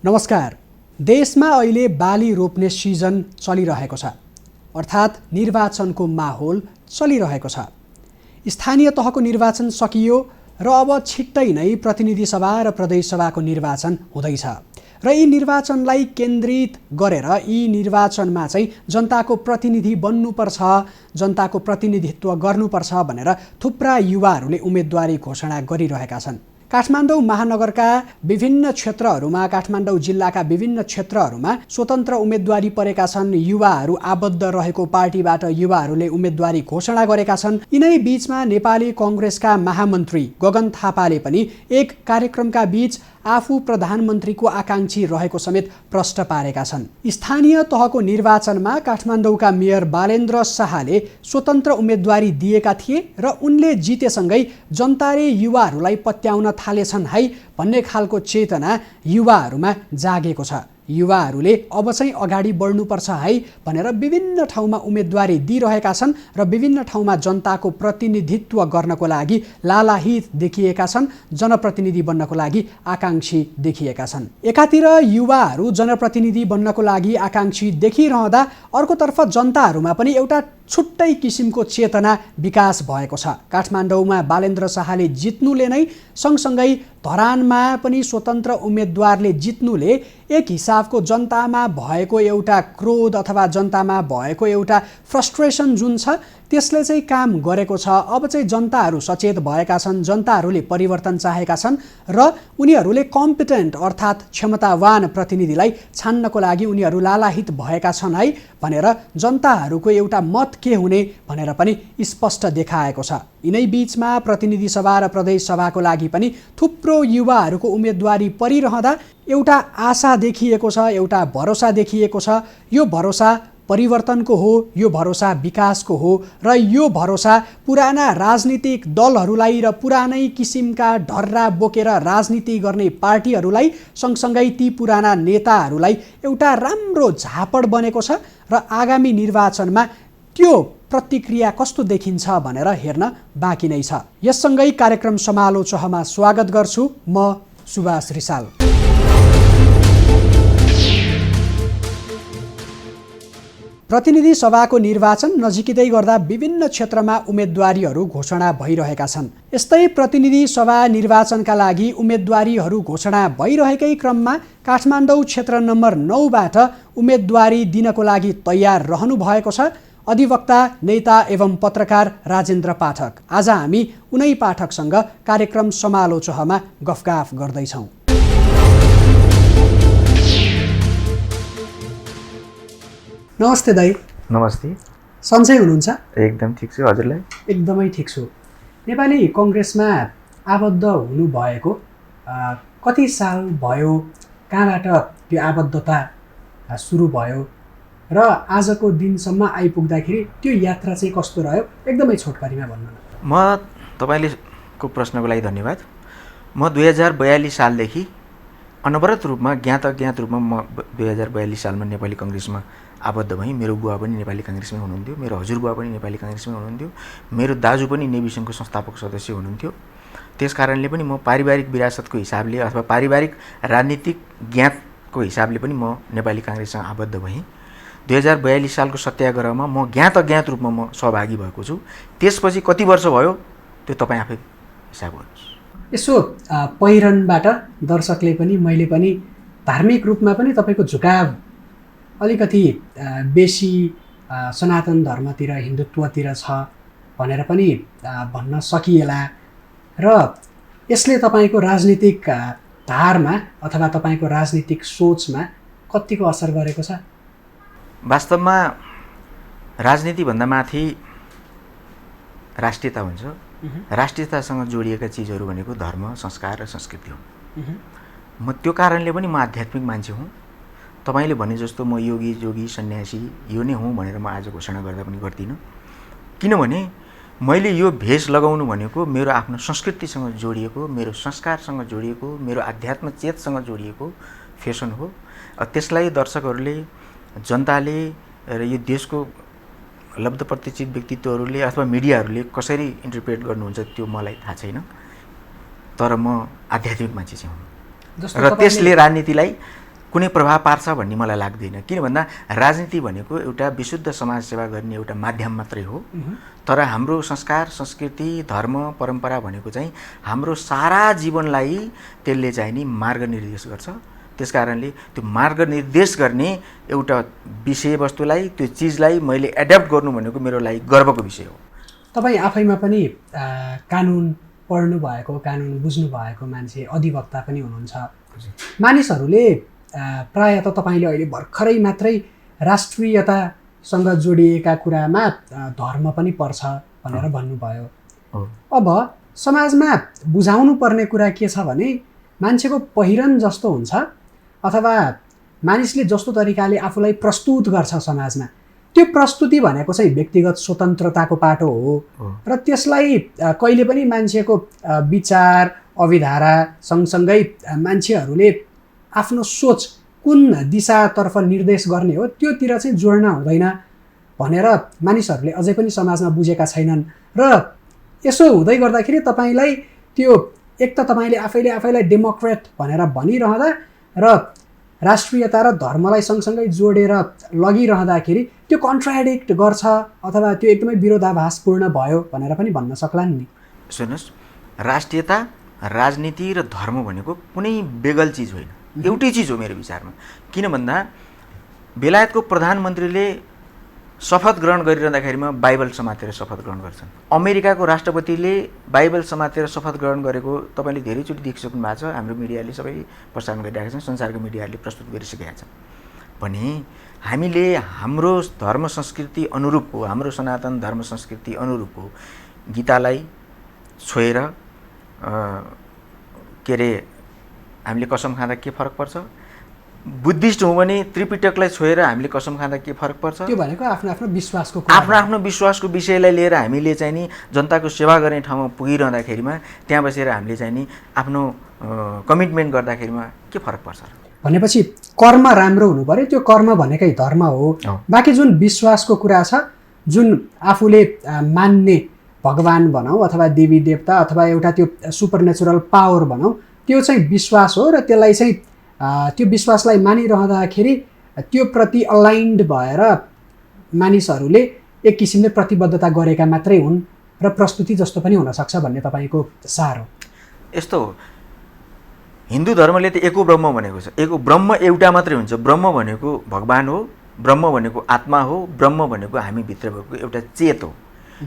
नमस्कार। देशमा अहिले बाली रोप्ने सिजन चलिरहेको छ, अर्थात् निर्वाचनको माहौल चलिरहेको छ। स्थानीय तहको निर्वाचन सकियो र अब छिट्टै नै प्रतिनिधि सभा र प्रदेश सभाको निर्वाचन हुँदैछ र यी निर्वाचनलाई केन्द्रित गरेर यी निर्वाचनमा चाहिँ जनताको प्रतिनिधि बन्नुपर्छ, जनताको प्रतिनिधित्व गर्नुपर्छ भनेर थुप्रा युवाहरूले उम्मेदवारी घोषणा गरिरहेका छन्। काठमाडौँ महानगरका विभिन्न क्षेत्रहरूमा, काठमाडौँ जिल्लाका विभिन्न क्षेत्रहरूमा स्वतन्त्र उम्मेदवारी परेका छन्। युवाहरू आबद्ध रहेको पार्टीबाट युवाहरूले उम्मेदवारी घोषणा गरेका छन्। यिनै बीचमा नेपाली कङ्ग्रेसका महामन्त्री गगन थापाले पनि एक कार्यक्रमका बीच आफू प्रधानमन्त्रीको आकाङ्क्षी रहेको समेत प्रश्न पारेका छन्। स्थानीय तहको निर्वाचनमा काठमाडौँका मेयर बालेन्द्र शाहले स्वतन्त्र उम्मेदवारी दिएका थिए र उनले जितेसँगै जनताले युवाहरूलाई पत्याउन थालेछन् है भन्ने खालको चेतना युवाहरूमा जागेको छ। युवाहरूले अब चाहिँ अगाडि बढ्नुपर्छ है भनेर विभिन्न ठाउँमा उम्मेदवारी दिइरहेका छन् र विभिन्न ठाउँमा जनताको प्रतिनिधित्व गर्नको लागि लालाहित देखिएका छन्, जनप्रतिनिधि बन्नको लागि आकाङ्क्षी देखिएका छन्। एकातिर युवाहरू जनप्रतिनिधि बन्नको लागि आकाङ्क्षी देखिरहँदा अर्कोतर्फ जनताहरूमा पनि एउटा छुट्टै किसिमको चेतना विकास भएको छ। काठमाडौँमा बालेन्द्र शाहले जित्नुले नै सँगसँगै धरानमा पनि स्वतन्त्र उम्मेदवारले जित्नुले एक हिसाबको जनतामा भएको एउटा क्रोध अथवा जनतामा भएको एउटा फ्रस्ट्रेसन जुन छ त्यसले चाहिँ काम गरेको छ। अब चाहिँ जनताहरू सचेत भएका छन्, जनताहरूले परिवर्तन चाहेका छन् र उनीहरूले कम्पिटेन्ट अर्थात् क्षमतावान प्रतिनिधिलाई छान्नको लागि उनीहरू लालाहित भएका छन् है भनेर जनताहरूको एउटा मत के हुने भनेर पनि स्पष्ट देखाएको छ। यिनै बीचमा प्रतिनिधि सभा र प्रदेश सभाको लागि पनि थुप्रो युवाहरूको उम्मेदवारी परिरहँदा एउटा आशा देखिएको छ, एउटा भरोसा देखिएको छ। यो भरोसा परिवर्तनको हो, यो भरोसा विकासको हो र यो भरोसा पुराना राजनीतिक दलहरूलाई र पुरानै किसिमका ढर्रा बोकेर राजनीति गर्ने पार्टीहरूलाई सँगसँगै ती पुराना नेताहरूलाई एउटा राम्रो झापड बनेको छ र आगामी निर्वाचनमा त्यो प्रतिक्रिया कस्तो देखिन्छ भनेर हेर्न बाँकी नै छ। यससँगै कार्यक्रम समालोचनामा स्वागत गर्छु म सुभाष रिसाल। प्रतिनिधि सभाको निर्वाचन नजिकै गर्दा विभिन्न क्षेत्रमा उम्मेदवारीहरू घोषणा भइरहेका छन्। यस्तै प्रतिनिधि सभा निर्वाचनका लागि उम्मेदवारीहरू घोषणा भइरहेकै क्रममा काठमाडौँ क्षेत्र नम्बर 9बाट उम्मेदवारी दिनको लागि तयार रहनु भएको छ अधिवक्ता, नेता एवं पत्रकार राजेन्द्र पाठक। आज हामी उनै पाठकसँग कार्यक्रम समालोचनामा गफगाफ गर्दैछौँ। नमस्ते दाइ। नमस्ते। सन्चै हुनुहुन्छ? एकदम ठिक छु, हजुरलाई? एकदमै ठिक छु। नेपाली कङ्ग्रेसमा आबद्ध हुनुभएको कति साल भयो? कहाँबाट त्यो आबद्धता सुरु भयो र आजको दिनसम्म आइपुग्दाखेरि त्यो यात्रा चाहिँ कस्तो रह्यो? एकदमै छोटकरीमा भन्नु न। म तपाईँको प्रश्नको लागि धन्यवाद। म 2042 सालदेखि अनवरत रूपमा ज्ञात अज्ञात रूपमा म 2042 सालमा नेपाली कङ्ग्रेसमा आबद्ध भएँ। मेरो बुवा पनि नेपाली काङ्ग्रेसमै हुनुहुन्थ्यो, मेरो हजुरबुवा पनि नेपाली काङ्ग्रेसमै हुनुहुन्थ्यो, मेरो दाजु पनि नेभी सङ्घको संस्थापक सदस्य हुनुहुन्थ्यो। त्यस कारणले पनि म पारिवारिक विरासतको हिसाबले अथवा पारिवारिक राजनीतिक ज्ञातको हिसाबले पनि म नेपाली काङ्ग्रेससँग आबद्ध भएँ। 2042 सालको सत्याग्रहमा म ज्ञात अज्ञात रूपमा म सहभागी भएको छु। त्यसपछि कति वर्ष भयो त्यो तपाईँ आफै हिसाब गर्नुहोस्। यसो पहिरनबाट दर्शकले पनि मैले पनि धार्मिक रूपमा पनि तपाईँको झुकाव अलिकति बेसी सनातन धर्मतिर, हिन्दुत्वतिर छ भनेर पनि भन्न सकिएला र यसले तपाईँको राजनीतिक धारमा अथवा तपाईँको राजनीतिक सोचमा कतिको असर गरेको छ? वास्तवमा राजनीतिभन्दा माथि राष्ट्रियता हुन्छ। राष्ट्रियतासँग जोडिएका चिजहरू भनेको धर्म, संस्कार र संस्कृति हुन्। म त्यो कारणले पनि म आध्यात्मिक मान्छे हुँ। तपाईँले भने जस्तो म योगी, जोगी, सन्यासी यो नै हुँ भनेर म आज घोषणा गर्दा पनि गर्दिनँ। किनभने मैले यो भेष लगाउनु भनेको मेरो आफ्नो संस्कृतिसँग जोडिएको, मेरो संस्कारसँग जोडिएको, मेरो आध्यात्म चेतसँग जोडिएको फेसन हो। त्यसलाई दर्शकहरूले, जनताले र यो देशको लब्ध प्रतिष्ठित व्यक्तित्वहरूले अथवा मिडियाहरूले कसरी इन्टरप्रेट गर्नुहुन्छ त्यो मलाई थाहा छैन। तर म आध्यात्मिक मान्छे चाहिँ हुँ र त्यसले राजनीतिलाई कुनै प्रभाव पार्छ भन्ने मलाई लाग्दैन। किन भन्दा राजनीति भनेको एउटा विशुद्ध समाजसेवा गर्ने एउटा माध्यम मात्रै हो। तर हाम्रो संस्कार, संस्कृति, धर्म, परम्परा भनेको चाहिँ हाम्रो सारा जीवनलाई त्यसले चाहिँ नि मार्गनिर्देश गर्छ। त्यसकारणले त्यो मार्गनिर्देश गर्ने एउटा विषयवस्तुलाई, त्यो चिजलाई मैले एडप्ट गर्नु भनेको मेरो लागि गर्वको विषय हो। तपाईँ आफैमा पनि कानुन पढ्नु भएको, कानुन बुझ्नु भएको मान्छे, अधिवक्ता पनि हुनुहुन्छ। मानिसहरूले प्रायः त तपाईँले अहिले भर्खरै मात्रै राष्ट्रियतासँग जोडिएका कुरामा धर्म पनि पर्छ भनेर भन्नुभयो। अब समाजमा बुझाउनु पर्ने कुरा के छ भने मान्छेको पहिरन जस्तो हुन्छ अथवा मानिसले जस्तो तरिकाले आफूलाई प्रस्तुत गर्छ समाजमा, त्यो प्रस्तुति भनेको चाहिँ व्यक्तिगत स्वतन्त्रताको पाटो हो र त्यसलाई कहिले पनि मान्छेको विचार, अविधारा सँगसँगै मान्छेहरूले आफ्नो सोच कुन दिशातर्फ निर्देश गर्ने हो त्योतिर चाहिँ जोड्न हुँदैन भनेर मानिसहरूले अझै पनि समाजमा बुझेका छैनन्। र यसो हुँदै गर्दाखेरि तपाईँलाई त्यो एक त तपाईँले आफैलाई डेमोक्रेट भनेर भनिरहँदा र राष्ट्रियता र धर्मलाई सँगसँगै जोडेर लगिरहँदाखेरि त्यो कन्ट्राडिक्ट गर्छ अथवा त्यो एकदमै विरोधाभासपूर्ण भयो भनेर पनि भन्न सक्लान् नि। सुन्नुहोस्, राष्ट्रियता, राजनीति र धर्म भनेको कुनै बेगल चिज होइन, एउटै चिज हो मेरो विचारमा। किन भन्दा बेलायतको प्रधानमन्त्रीले शपथ ग्रहण गरिरहँदाखेरिमा बाइबल समातेर शपथ ग्रहण गर्छन्। अमेरिकाको राष्ट्रपतिले बाइबल समातेर शपथ ग्रहण गरेको तपाईँले धेरैचोटि देखिसक्नु भएको छ। हाम्रो मिडियाले सबै प्रसारण गरिरहेका छन्, संसारको मिडियाहरूले प्रस्तुत गरिसकेका छन्। भने हामीले हाम्रो धर्म संस्कृति अनुरूपको, हाम्रो सनातन धर्म संस्कृति अनुरूपको गीतालाई छोएर के अरे हामीले कसम खाँदा के फरक पर्छ? बुद्धिस्ट हौँ भने त्रिपिटकलाई छोएर हामीले कसम खाँदा के फरक पर्छ? त्यो भनेको आफ्नो आफ्नो विश्वासको आफ्नो विश्वासको विषयलाई लिएर हामीले चाहिँ नि जनताको सेवा गर्ने ठाउँमा पुगिरहँदाखेरिमा त्यहाँ बसेर हामीले चाहिँ नि आफ्नो कमिटमेन्ट गर्दाखेरिमा के फरक पर्छ? भनेपछि कर्म राम्रो हुनु पर्यो, त्यो कर्म भनेकै धर्म हो। बाँकी जुन विश्वासको कुरा छ, जुन आफूले मान्ने भगवान भनौँ अथवा देवी देवता अथवा एउटा त्यो सुपरनेचुरल पावर भनौँ, त्यो चाहिँ विश्वास हो र त्यसलाई चाहिँ त्यो विश्वासलाई मानिरहँदाखेरि त्यो प्रति अलाइन्ड भएर मानिसहरूले एक किसिमले प्रतिबद्धता गरेका मात्रै हुन् र प्रस्तुति जस्तो पनि हुनसक्छ भन्ने तपाईँको सार हो। यस्तो हो, हिन्दू धर्मले त एको ब्रह्म भनेको छ। एको ब्रह्म एउटा मात्रै हुन्छ। ब्रह्म भनेको भगवान हो, ब्रह्म भनेको आत्मा हो, ब्रह्म भनेको हामीभित्र भएको एउटा चेत हो।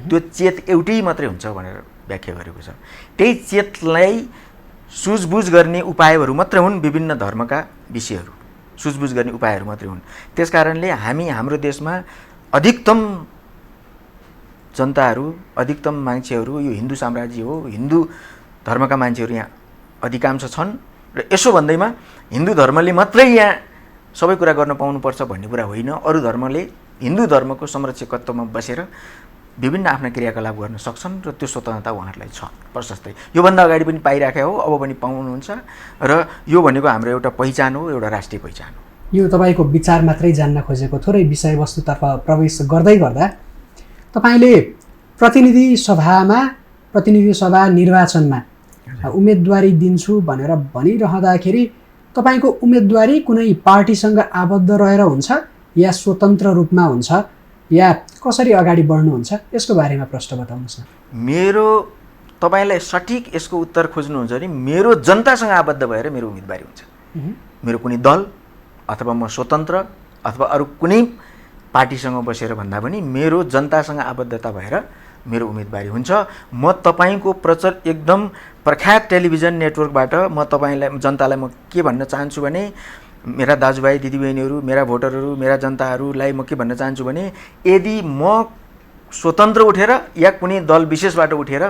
त्यो चेत एउटै मात्रै हुन्छ भनेर व्याख्या गरेको छ। त्यही चेतलाई सुझबुझ गर्ने उपायहरू मात्रै हुन्, विभिन्न धर्मका विषयहरू सुझबुझ गर्ने उपायहरू मात्रै हुन्। त्यसकारणले हामी हाम्रो देशमा अधिकतम जनताहरू, अधिकतम मान्छेहरू यो हिन्दू साम्राज्य हो, हिन्दू धर्मका मान्छेहरू यहाँ अधिकांश छन्। र यसो भन्दैमा हिन्दू धर्मले मात्रै यहाँ सबै कुरा गर्न पाउनुपर्छ भन्ने कुरा होइन। अरू धर्मले हिन्दू धर्मको संरक्षकत्वमा बसेर विभिन्न आफ्ना क्रियाकलाप गर्न सक्छन् र त्यो स्वतन्त्रता उहाँहरूलाई छ प्रशस्तै। योभन्दा अगाडि पनि पाइराखेका हो, अब पनि पाउनुहुन्छ। र यो भनेको हाम्रो एउटा पहिचान हो, एउटा राष्ट्रिय पहिचान हो। यो तपाईँको विचार मात्रै जान्न खोजेको, थोरै विषयवस्तुतर्फ प्रवेश गर्दै गर्दा तपाईँले प्रतिनिधि सभा निर्वाचनमा उम्मेदवारी दिन्छु भनेर भनिरहँदाखेरि तपाईँको उम्मेदवारी कुनै पार्टीसँग आबद्ध रहेर हुन्छ या स्वतन्त्र रूपमा हुन्छ या कसरी अगाडि बढ्नुहुन्छ, यसको बारेमा प्रश्न बताउनुहोस् न। मेरो तपाईँलाई सठिक यसको उत्तर खोज्नुहुन्छ भने मेरो जनतासँग आबद्ध भएर मेरो उम्मेदवारी हुन्छ। मेरो कुनै दल अथवा म स्वतन्त्र अथवा अरू कुनै पार्टीसँग बसेर भन्दा पनि मेरो जनतासँग आबद्धता भएर मेरो उम्मेदवारी हुन्छ। म तपाईँको एकदम प्रख्यात टेलिभिजन नेटवर्कबाट म तपाईँलाई, जनतालाई म के भन्न चाहन्छु भने, मेरा दाजुभाइ दिदीबहिनीहरू, मेरा भोटरहरू, मेरा जनताहरूलाई म के भन्न चाहन्छु भने, यदि म स्वतन्त्र उठेर या कुनै दल विशेषबाट उठेर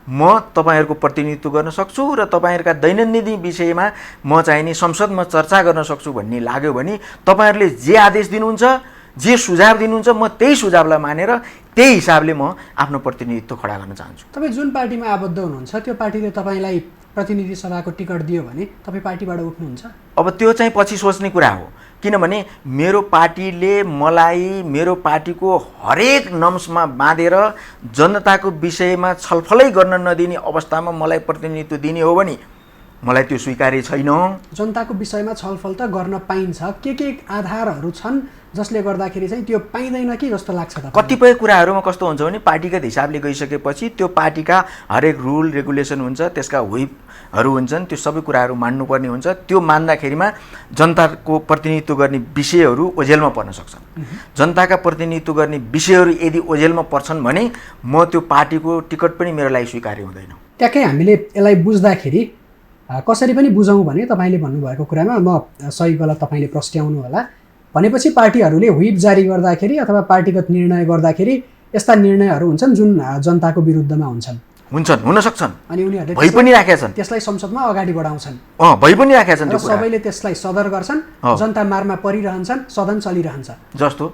म तपाईँहरूको प्रतिनिधित्व गर्न सक्छु र तपाईँहरूका दैनन्दिन विषयमा म चाहिँ नि संसदमा चर्चा गर्न सक्छु भन्ने लाग्यो भने तपाईँहरूले जे आदेश दिनुहुन्छ, जे सुझाव दिनुहुन्छ, म त्यही सुझावलाई मानेर त्यही हिसाबले म आफ्नो प्रतिनिधित्व खडा गर्न चाहन्छु। तपाईँ जुन पार्टीमा आबद्ध हुनुहुन्छ त्यो पार्टीले तपाईँलाई प्रतिनिधि सभाको टिकट दियो भने तपाईँ पार्टीबाट उठ्नुहुन्छ? अब त्यो चाहिँ पछि सोच्ने कुरा हो। किनभने मेरो पार्टीले मलाई मेरो पार्टीको हरेक नम्समा बाँधेर जनताको विषयमा छलफलै गर्न नदिने अवस्थामा मलाई प्रतिनिधित्व दिने हो भने मलाई त्यो स्वीकार्य छैन। जनताको विषयमा छलफल त गर्न पाइन्छ, के आधारहरू छन् जसले गर्दाखेरि चाहिँ त्यो पाइँदैन कि जस्तो लाग्छ त? कतिपय कुराहरूमा कस्तो हुन्छ भने पार्टीगत हिसाबले गइसकेपछि त्यो पार्टीका हरेक रुल रेगुलेसन हुन्छ, त्यसका व्हिपहरू हुन्छन्, त्यो सबै कुराहरू मान्नुपर्ने हुन्छ। त्यो मान्दाखेरिमा जनताको प्रतिनिधित्व गर्ने विषयहरू ओझेलमा पर्न सक्छन्। जनताका प्रतिनिधित्व गर्ने विषयहरू यदि ओझेलमा पर्छन् भने म त्यो पार्टीको टिकट पनि मेरो लागि स्वीकार्य हुँदैन। ट्याक्कै हामीले यसलाई बुझ्दाखेरि कसरी पनि बुझौँ भने तपाईँले भन्नुभएको कुरामा म सही गलत तपाईँले प्रस्ट्याउनु होला। भनेपछि पार्टीहरूले व्हिप जारी गर्दाखेरि अथवा पार्टीगत निर्णय गर्दाखेरि यस्ता निर्णयहरू हुन्छन् जुन जनताको विरुद्धमा हुन्छन्, हुन सक्छन्, अनि उनीहरूले भइ पनि राखेका छन्, त्यसलाई संसदमा अगाडि बढाउँछन्, भइ पनि राखेका छन्। र सबैले त्यसलाई सदर गर्छन्, जनता मारमा परिरहन्छन्, सदन चलिरहन्छ। जस्तो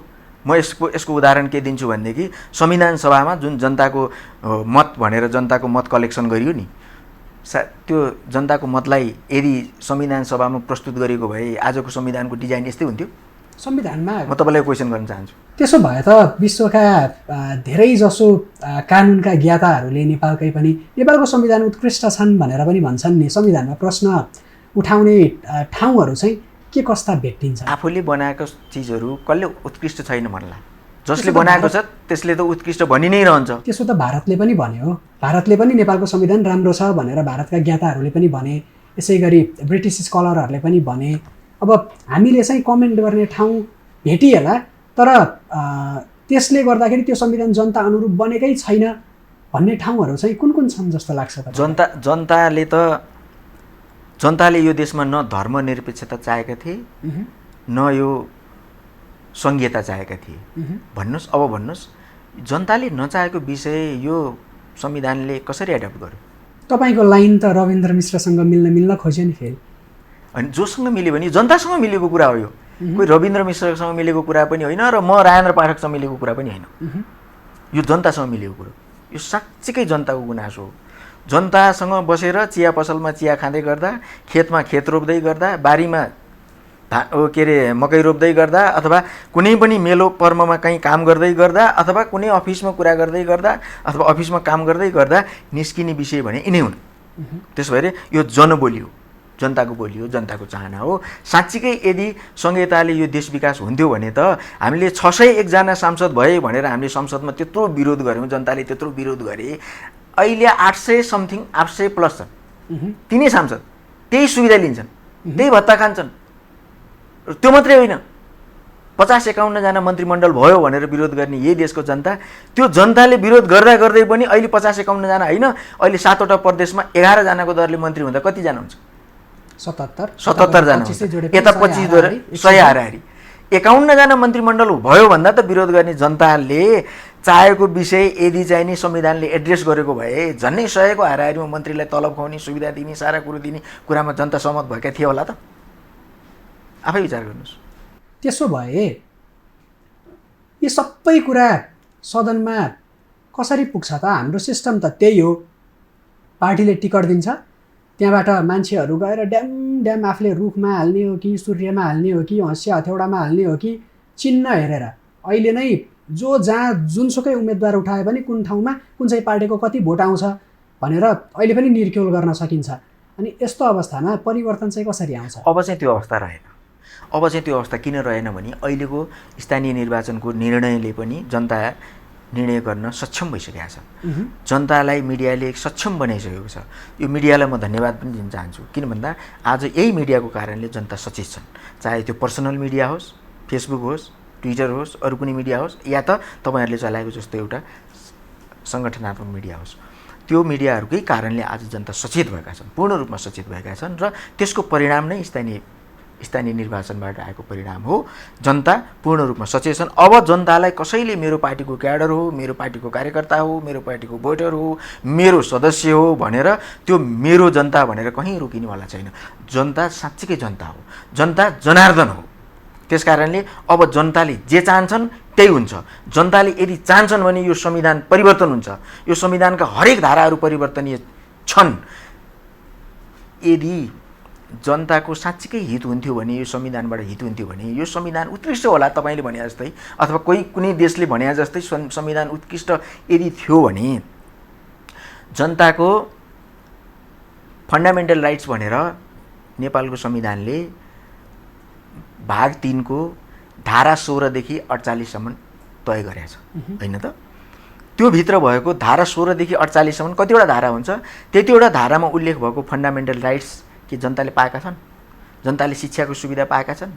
म यसको उदाहरण के दिन्छु भनेदेखि संविधान सभामा जुन जनताको मत भनेर जनताको मत कलेक्सन गरियो नि, त्यो जनताको मतलाई यदि संविधान सभामा प्रस्तुत गरेको भए आजको संविधानको डिजाइन यस्तै हुन्थ्यो? संविधानमा म तपाईँलाई क्वेसन गर्न चाहन्छु। त्यसो भए त विश्वका धेरै जसो कानुनका ज्ञाताहरूले नेपालकै पनि नेपालको संविधान उत्कृष्ट छन् भनेर पनि भन्छन् नि। संविधानमा प्रश्न उठाउने ठाउँहरू चाहिँ के कस्ता भेटिन्छ? आफूले बनाएको चिजहरू कसले उत्कृष्ट छैन भन्ला? जसले बनाएको छ त्यसले त उत्कृष्ट भनि नै रहन्छ। त्यसो त भारतले पनि भन्यो, भारतले पनि नेपालको संविधान राम्रो छ भनेर भारतका ज्ञाताहरूले पनि भने, यसै गरी ब्रिटिस स्कलरहरूले पनि भने। अब हामीले चाहिँ कमेन्ट गर्ने ठाउँ भेटिएला, तर त्यसले गर्दाखेरि त्यो संविधान जनता अनुरूप बनेकै छैन भन्ने ठाउँहरू चाहिँ कुन कुन छन् जस्तो लाग्छ त? जनताले यो देशमा न धर्मनिरपेक्षता चाहेका थिए, न यो सङ्घीयता चाहेका थिए। भन्नुहोस्, अब भन्नुहोस्, जनताले नचाहेको विषय यो संविधानले कसरी एडप्ट गर्यो? तपाईँको लाइन त रविन्द्र मिश्रसँग मिल्न खोज्यो नि फेरि। अनि जोसँग मिल्यो भने जनतासँग मिलेको कुरा हो यो। कोही रविन्द्र मिश्रसँग मिलेको कुरा पनि होइन र म राजेन्द्र पाठकसँग मिलेको कुरा पनि होइन। यो जनतासँग मिलेको कुरो, यो साँच्चीकै जनताको गुनासो हो। जनतासँग बसेर चिया पसलमा चिया खाँदै गर्दा, खेतमा खेत रोप्दै गर्दा, बारीमा मकै रोप्दै गर्दा, अथवा कुनै पनि मेलो पर्वमा कहीँ काम गर्दै गर्दा, अथवा कुनै अफिसमा कुरा गर्दै गर्दा, अथवा अफिसमा काम गर्दै गर्दा निस्किने विषय भने यिनै हुन्। त्यसो भएर यो जनबोली हो, जनताको बोली हो, जनताको चाहना हो। साँच्चीकै यदि संहिताले यो देश विकास हुन्थ्यो भने त हामीले 601 जना सांसद भए भनेर हामीले संसदमा त्यत्रो विरोध गऱ्यौँ, जनताले त्यत्रो विरोध गरे। अहिले 800 समथिङ 800 प्लस छन् तिनै सांसद, त्यही सुविधा लिन्छन्, त्यही भत्ता खान्छन्। त्यो मात्रै होइन, 50-51 जना मन्त्रीमण्डल भयो भनेर विरोध गर्ने यही देशको जनता, त्यो जनताले विरोध गर्दा गर्दै पनि अहिले 50-51 जना होइन, अहिले 7वटा प्रदेशमा 11 जनाको दरले मन्त्री हुँदा कतिजना हुन्छ? 77 जना। यता 25 जोडेर 100 हाराहारी 51 जना मन्त्रीमण्डल भयो भन्दा त विरोध गर्ने जनताले चाहेको विषय यदि चाहिँ नि संविधानले एड्रेस गरेको भए झन्नै 100 को हाराहारीमा मन्त्रीलाई तलब खुवाउने, सुविधा दिने, सारा कुरो दिने कुरामा जनता सहमत भएका थिए होला त? आफै विचार गर्नुहोस्। त्यसो भए यी सबै कुरा सदनमा कसरी पुग्छ त? हाम्रो सिस्टम त त्यही हो, पार्टीले टिकट दिन्छ, त्यहाँबाट मान्छेहरू गएर ड्याम आफूले रुखमा हाल्ने हो कि सूर्यमा हाल्ने हो कि हँसिया हथौडामा हाल्ने हो कि चिन्ह हेरेर अहिले नै जहाँ जुनसुकै उम्मेदवार उठाए पनि कुन ठाउँमा कुन चाहिँ पार्टीको कति भोट आउँछ भनेर अहिले पनि निर्क्युल गर्न सकिन्छ। अनि यस्तो अवस्थामा परिवर्तन चाहिँ कसरी आउँछ? अब चाहिँ त्यो अवस्था रहेन। अब चाहिँ त्यो अवस्था किन रहेन भने अहिलेको स्थानीय निर्वाचनको निर्णयले पनि जनता निर्णय गर्न सक्षम भइसकेका छ। जनतालाई मिडियाले सक्षम बनाइसकेको छ। यो मिडियालाई म धन्यवाद पनि दिन चाहन्छु, किन भन्दा आज यही मिडियाको कारणले जनता सचेत छन्। चाहे त्यो पर्सनल मिडिया होस्, फेसबुक होस्, ट्विटर होस्, अरू कुनै मिडिया होस्, या त तपाईँहरूले चलाएको जस्तो एउटा सङ्गठनात्मक मिडिया होस्, त्यो मिडियाहरूकै कारणले आज जनता सचेत भएका छन्, पूर्ण रूपमा सचेत भएका छन्। र त्यसको परिणाम नै स्थानीय निर्वाचनबाट आएको परिणाम हो। जनता पूर्ण रूपमा सचेत छन्। अब जनतालाई कसैले मेरो पार्टीको क्याडर हो, मेरो पार्टीको कार्यकर्ता हो, मेरो पार्टीको भोटर हो, मेरो सदस्य हो भनेर त्यो मेरो जनता भनेर कहीँ रोकिनेवाला छैन। जनता साँच्चीकै जनता हो, जनता जनार्दन हो। त्यस कारणले अब जनताले जे चाहन्छन् त्यही हुन्छ। जनताले यदि चाहन्छन् भने यो संविधान परिवर्तन हुन्छ, यो संविधानका हरेक धाराहरू परिवर्तनीय छन्। यदि जनताको साँच्चीकै हित हुन्थ्यो भने, यो संविधानबाट हित हुन्थ्यो भने यो संविधान उत्कृष्ट होला तपाईँले भने जस्तै, अथवा कुनै देशले भने जस्तै संविधान उत्कृष्ट यदि थियो भने जनताको फन्डामेन्टल राइट्स भनेर नेपालको संविधानले भाग 3 को धारा 16 देखि 48 सम्म तय गरेको छ हैन त। त्यो भित्र भएको धारा 16 देखि 48 सम्म कतिवटा धारा हुन्छ, त्यतिवटा धारामा उल्लेख भएको फन्डामेन्टल राइट्स के जनताले पाएका छन्। जनताले शिक्षाको सुविधा पाएका छन्,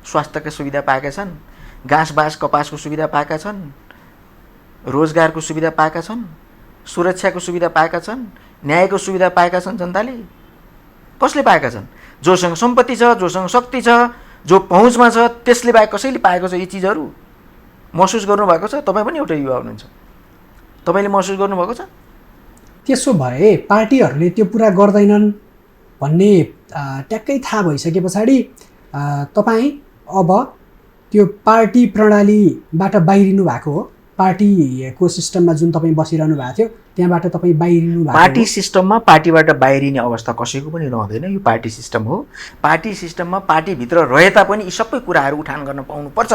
स्वास्थ्यको सुविधा पाएका छन्, घाँस बाँस कपासको सुविधा पाएका छन्, रोजगारको सुविधा पाएका छन्, सुरक्षाको सुविधा पाएका छन्, न्यायको सुविधा पाएका छन्। जनताले कसले पाएका छन्? जोसँग सम्पत्ति छ, जोसँग शक्ति छ, जो पहुँचमा छ, त्यसले बाहेक कसैले पाएको छ यी चिजहरू? महसुस गर्नुभएको छ? तपाईँ पनि एउटा युवा हुनुहुन्छ, तपाईँले महसुस गर्नुभएको छ? त्यसो भए पार्टीहरूले त्यो पुरा गर्दैनन् भन्ने ट्याक्कै थाहा भइसके पछाडि तपाईँ अब त्यो पार्टी प्रणालीबाट बाहिरिनु भएको हो। पार्टीको सिस्टममा जुन तपाईँ बसिरहनु भएको थियो त्यहाँबाट तपाईँ बाहिरिनु भएको। पार्टी सिस्टममा पार्टीबाट बाहिरिने अवस्था कसैको पनि रहँदैन। यो पार्टी सिस्टम हो। पार्टी सिस्टममा पार्टीभित्र रहे तापनि यी सबै कुराहरू उठान गर्न पाउनुपर्छ।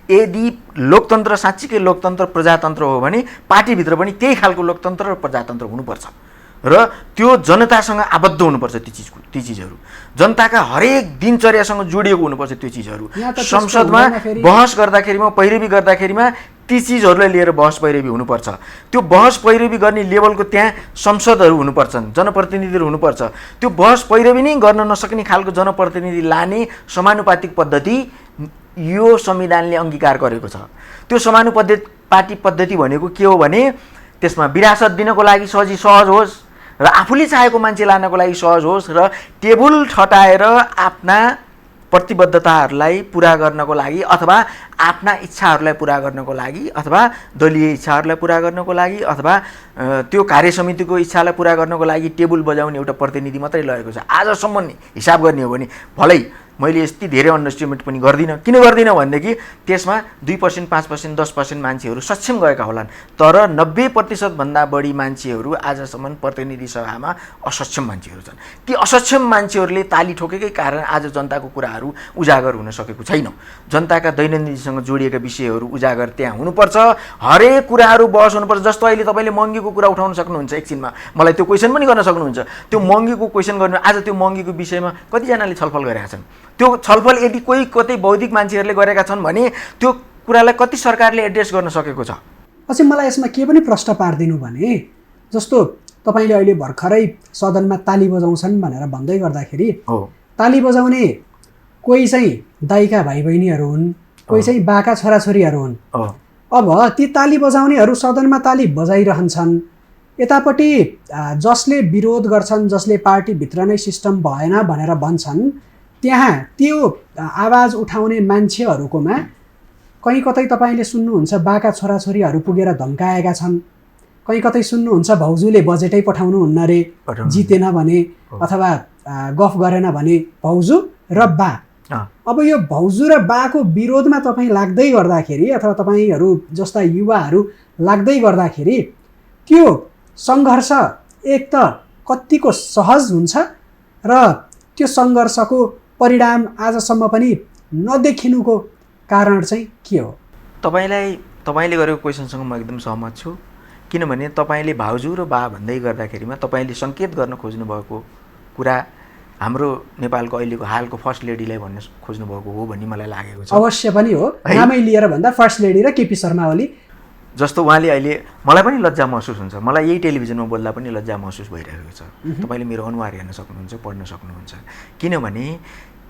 यदि लोकतन्त्र साँच्चीकै लोकतन्त्र प्रजातन्त्र हो भने पार्टीभित्र पनि त्यही खालको लोकतन्त्र र प्रजातन्त्र हुनुपर्छ र त्यो जनतासँग आबद्ध हुनुपर्छ। ती चिजहरू जनताका हरेक दिनचर्यासँग जोडिएको हुनुपर्छ। त्यो चिजहरू संसदमा बहस गर्दाखेरिमा, पैरवी गर्दाखेरिमा ती चिजहरूलाई लिएर बहस पैरवी हुनुपर्छ। त्यो बहस पैरवी गर्ने लेभलको त्यहाँ संसदहरू हुनुपर्छन्, जनप्रतिनिधिहरू हुनुपर्छ। त्यो बहस पैरवी नै गर्न नसक्ने खालको जनप्रतिनिधि लाने समानुपातिक पद्धति यो संविधानले अङ्गीकार गरेको छ। त्यो समानुपातिक पद्धति भनेको के हो भने त्यसमा विरासत दिनको लागि सहज होस् र आफूले चाहेको मान्छे लानको लागि सहज होस् र टेबल ठटाएर आफ्ना प्रतिबद्धताहरूलाई पुरा गर्नको लागि अथवा आफ्ना इच्छाहरूलाई पुरा गर्नको लागि अथवा दलीय इच्छाहरूलाई पुरा गर्नको लागि अथवा त्यो कार्यसमितिको इच्छालाई पुरा गर्नको लागि टेबल बजाउने एउटा प्रतिनिधि मात्रै लगेको छ। आजसम्म नि हिसाब गर्ने हो भने भलै मैले यति धेरै अन्डरस्टिमेट पनि गर्दिनँ। किन गर्दिनँ भनेदेखि त्यसमा 2%, 5%, 10% मान्छेहरू सक्षम गएका होलान्, तर 90% भन्दा बढी मान्छेहरू आजसम्म प्रतिनिधि सभामा असक्षम मान्छेहरू छन्। ती असक्षम मान्छेहरूले ताली ठोकेकै कारण आज जनताको कुराहरू उजागर हुन सकेको छैन। जनताका दैनन्दिनसँग जोडिएका विषयहरू उजागर त्यहाँ हुनुपर्छ। हरेक कुराहरू बहस हुनुपर्छ। जस्तो अहिले तपाईँले महँगीको कुरा उठाउन सक्नुहुन्छ, एकछिनमा मलाई त्यो क्वेसन पनि गर्न सक्नुहुन्छ। त्यो महँगीको क्वेसन गर्नु, आज त्यो महँगीको विषयमा कतिजनाले छलफल गरेका छन्? त्यो छलफल यदि कोही कतै बौद्धिक मान्छेहरूले गरेका छन् भने त्यो कुरालाई कति सरकारले एड्रेस गर्न सकेको छ? पछि मलाई यसमा के पनि प्रश्न पारिदिनु भने जस्तो तपाईँले अहिले भर्खरै सदनमा ताली बजाउँछन् भनेर भन्दै गर्दाखेरि ताली बजाउने कोही चाहिँ दाइका भाइ बहिनीहरू हुन्, कोही चाहिँ बाका छोराछोरीहरू हुन्। अब ती ताली बजाउनेहरू सदनमा ताली बजाइरहन्छन्, यतापट्टि जसले विरोध गर्छन्, जसले पार्टीभित्र नै सिस्टम भएन भनेर भन्छन्, त्यहाँ त्यो आवाज उठाउने मान्छेहरूकोमा कहीँ कतै तपाईँले सुन्नुहुन्छ बाका छोराछोरीहरू पुगेर धम्काएका छन्, कहीँ कतै सुन्नुहुन्छ भाउजूले बजेटै पठाउनुहुन्न रे जितेन भने अथवा गफ गरेन भने भाउजू र बा। अब यो भाउजू र बाको विरोधमा तपाईँ लाग्दै गर्दाखेरि अथवा तपाईँहरू जस्ता युवाहरू लाग्दै गर्दाखेरि त्यो सङ्घर्ष एक त कतिको सहज हुन्छ र त्यो सङ्घर्षको परिणाम आजसम्म पनि नदेखिनुको कारण चाहिँ के हो? तपाईँले गरेको क्वेसनसँग म एकदम सहमत छु। किनभने तपाईँले भाउजू र बा भन्दै गर्दाखेरिमा तपाईँले सङ्केत गर्न खोज्नुभएको कुरा हाम्रो नेपालको अहिलेको हालको फर्स्ट लेडीलाई भन्न खोज्नुभएको हो भन्ने मलाई लागेको छ। अवश्य पनि हो। नामै लिएर भन्दा फर्स्ट लेडी र केपी शर्मा ओली जस्तो उहाँले अहिले मलाई पनि लज्जा महसुस हुन्छ, मलाई यही टेलिभिजनमा बोल्दा पनि लज्जा महसुस भइरहेको छ। तपाईँले मेरो अनुहार हेर्न सक्नुहुन्छ, पढ्न सक्नुहुन्छ। किनभने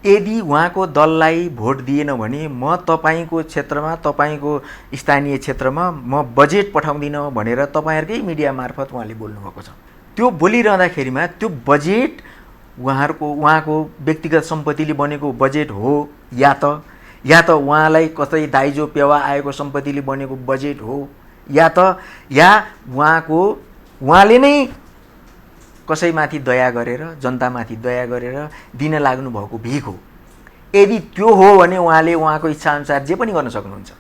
यदि उहाँको दललाई भोट दिएन भने म तपाईँको क्षेत्रमा, तपाईँको स्थानीय क्षेत्रमा म बजेट पठाउँदिनँ भनेर तपाईँहरूकै मिडिया मार्फत उहाँले बोल्नुभएको छ। त्यो बोलिरहँदाखेरिमा त्यो बजेट उहाँको व्यक्तिगत सम्पत्तिले बनेको बजेट हो या त उहाँलाई कतै दाइजो पेवा आएको सम्पत्तिले बनेको बजेट हो या उहाँले नै कसैमाथि दया गरेर, जनतामाथि दया गरेर दिन लाग्नु भएको भिख हो। यदि त्यो हो भने उहाँले उहाँको इच्छाअनुसार जे पनि गर्न सक्नुहुन्छ।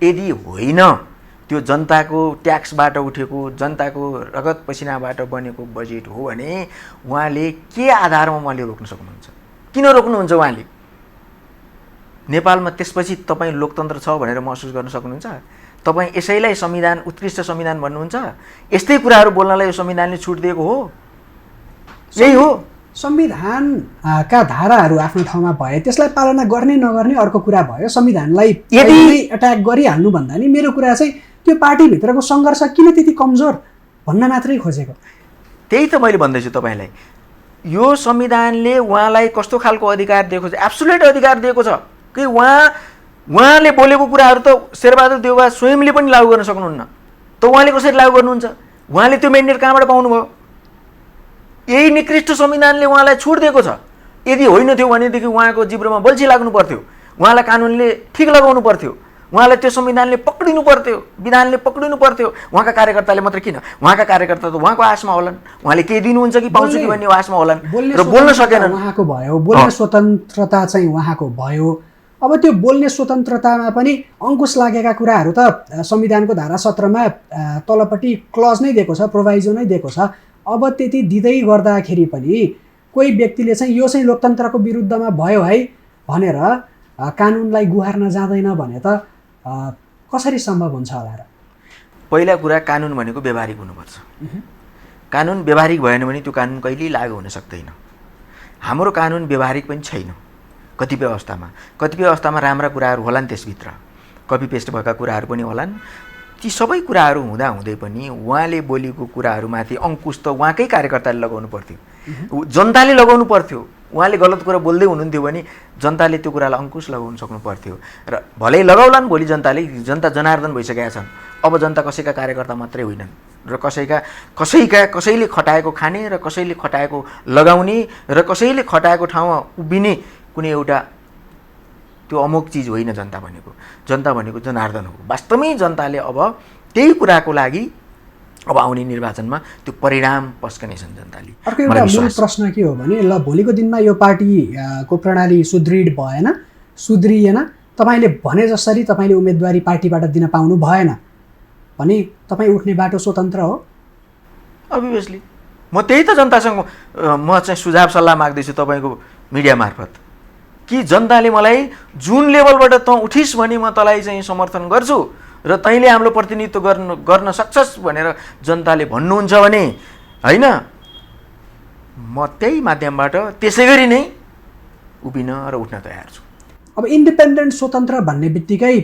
यदि होइन, त्यो जनताको ट्याक्सबाट उठेको, जनताको रगत पसिनाबाट बनेको बजेट हो भने उहाँले के आधारमा उहाँले रोक्न सक्नुहुन्छ? किन रोक्नुहुन्छ उहाँले? नेपालमा त्यसपछि तपाईँ लोकतन्त्र छ भनेर महसुस गर्न सक्नुहुन्छ? तपाईँ यसैलाई संविधान, उत्कृष्ट संविधान भन्नुहुन्छ? यस्तै कुराहरू बोल्नलाई यो संविधानले छुट दिएको हो? यही हो। संविधानका धाराहरू आफ्नो ठाउँमा भए त्यसलाई पालना गर्ने नगर्ने अर्को कुरा भयो। संविधानलाई यदि एट्याक गरिहाल्नु भन्दा नि मेरो कुरा चाहिँ त्यो पार्टीभित्रको सङ्घर्ष किन त्यति कमजोर भन्न मात्रै खोजेको। त्यही त मैले भन्दैछु तपाईँलाई, यो संविधानले उहाँलाई कस्तो खालको अधिकार दिएको छ, एब्सोल्युट अधिकार दिएको छ कि उहाँले बोलेको कुराहरू त शेरबहादुर देउवा स्वयंले पनि लागू गर्न सक्नुहुन्न। त उहाँले कसरी लागू गर्नुहुन्छ? उहाँले त्यो म्यान्डेट कहाँबाट पाउनुभयो? यही निकृष्ट संविधानले उहाँलाई छुट दिएको छ। यदि होइन थियो भनेदेखि उहाँको जिब्रोमा बल्छी लाग्नु पर्थ्यो, उहाँलाई कानुनले ठिक लगाउनु पर्थ्यो, उहाँलाई त्यो संविधानले पक्रिनु पर्थ्यो, विधानले पक्रिनु पर्थ्यो। उहाँका कार्यकर्ताले मात्र किन? उहाँका कार्यकर्ता त उहाँको आशमा होलान्, उहाँले केही दिनुहुन्छ कि पाउँछु कि भन्ने आशमा होलान् र बोल्न सकेनन्। उहाँको भयो, बोल्ने स्वतन्त्रता चाहिँ उहाँको भयो। अब त्यो बोल्ने स्वतन्त्रतामा पनि अङ्कुश लागेका कुराहरू त संविधानको धारा 17मा तलपट्टि क्लज नै दिएको छ, प्रोभाइजो नै दिएको छ। अब त्यति दिँदै गर्दाखेरि पनि कोही व्यक्तिले चाहिँ यो चाहिँ लोकतन्त्रको विरुद्धमा भयो है भनेर कानुनलाई गुहार्न जाँदैन भने त कसरी सम्भव हुन्छ होला र? पहिला कुरा, कानुन भनेको व्यवहारिक हुनुपर्छ। कानुन व्यवहारिक भएन भने त्यो कानुन कहिल्यै लागू हुन सक्दैन। हाम्रो कानुन व्यवहारिक पनि छैन। कतिपय अवस्थामा राम्रा कुराहरू होलान्, त्यसभित्र कपी पेस्ट भएका कुराहरू पनि होलान्। ती सबै कुराहरू हुँदै पनि उहाँले बोलेको कुराहरूमाथि अङ्कुश त उहाँकै कार्यकर्ताले लगाउनु पर्थ्यो, जनताले लगाउनु पर्थ्यो। उहाँले गलत कुरा बोल्दै हुनुहुन्थ्यो भने जनताले त्यो कुरालाई अङ्कुश लगाउनु सक्नु पर्थ्यो र भलै लगाउलान्। भोलि जनता जनार्दन भइसकेका छन्। अब जनता कसैका कार्यकर्ता मात्रै होइनन् र कसैले खटाएको खाने र कसैले खटाएको लगाउने र कसैले खटाएको ठाउँमा उभिने कुनै एउटा त्यो अमोक चिज होइन जनता भनेको। जनता भनेको जनार्दन हो। वास्तवमै जनताले अब त्यही कुराको लागि अब आउने निर्वाचनमा त्यो परिणाम पस्कनेछन् जनताले। अर्को एउटा मूल प्रश्न के हो भने ल भोलिको दिनमा यो पार्टीको प्रणाली सुदृढ भएन, सुध्रिएन, तपाईँले भने जसरी तपाईँले उम्मेदवारी पार्टीबाट दिन पाउनु भएन भने तपाईँ उठ्ने बाटो स्वतन्त्र हो? अभियसली म त्यही त जनतासँग म चाहिँ सुझाव सल्लाह माग्दैछु तपाईँको मिडिया मार्फत कि जनताले मलाई जुन लेभलबाट तँ उठिस् भने म तँलाई चाहिँ समर्थन गर्छु र तैँले हाम्रो प्रतिनिधित्व गर्न सक्छस् भनेर जनताले भन्नुहुन्छ भने होइन, म त्यही माध्यमबाट त्यसै गरी नै उभिन र उठ्न तयार छु। अब इन्डिपेन्डेन्ट स्वतन्त्र भन्ने बित्तिकै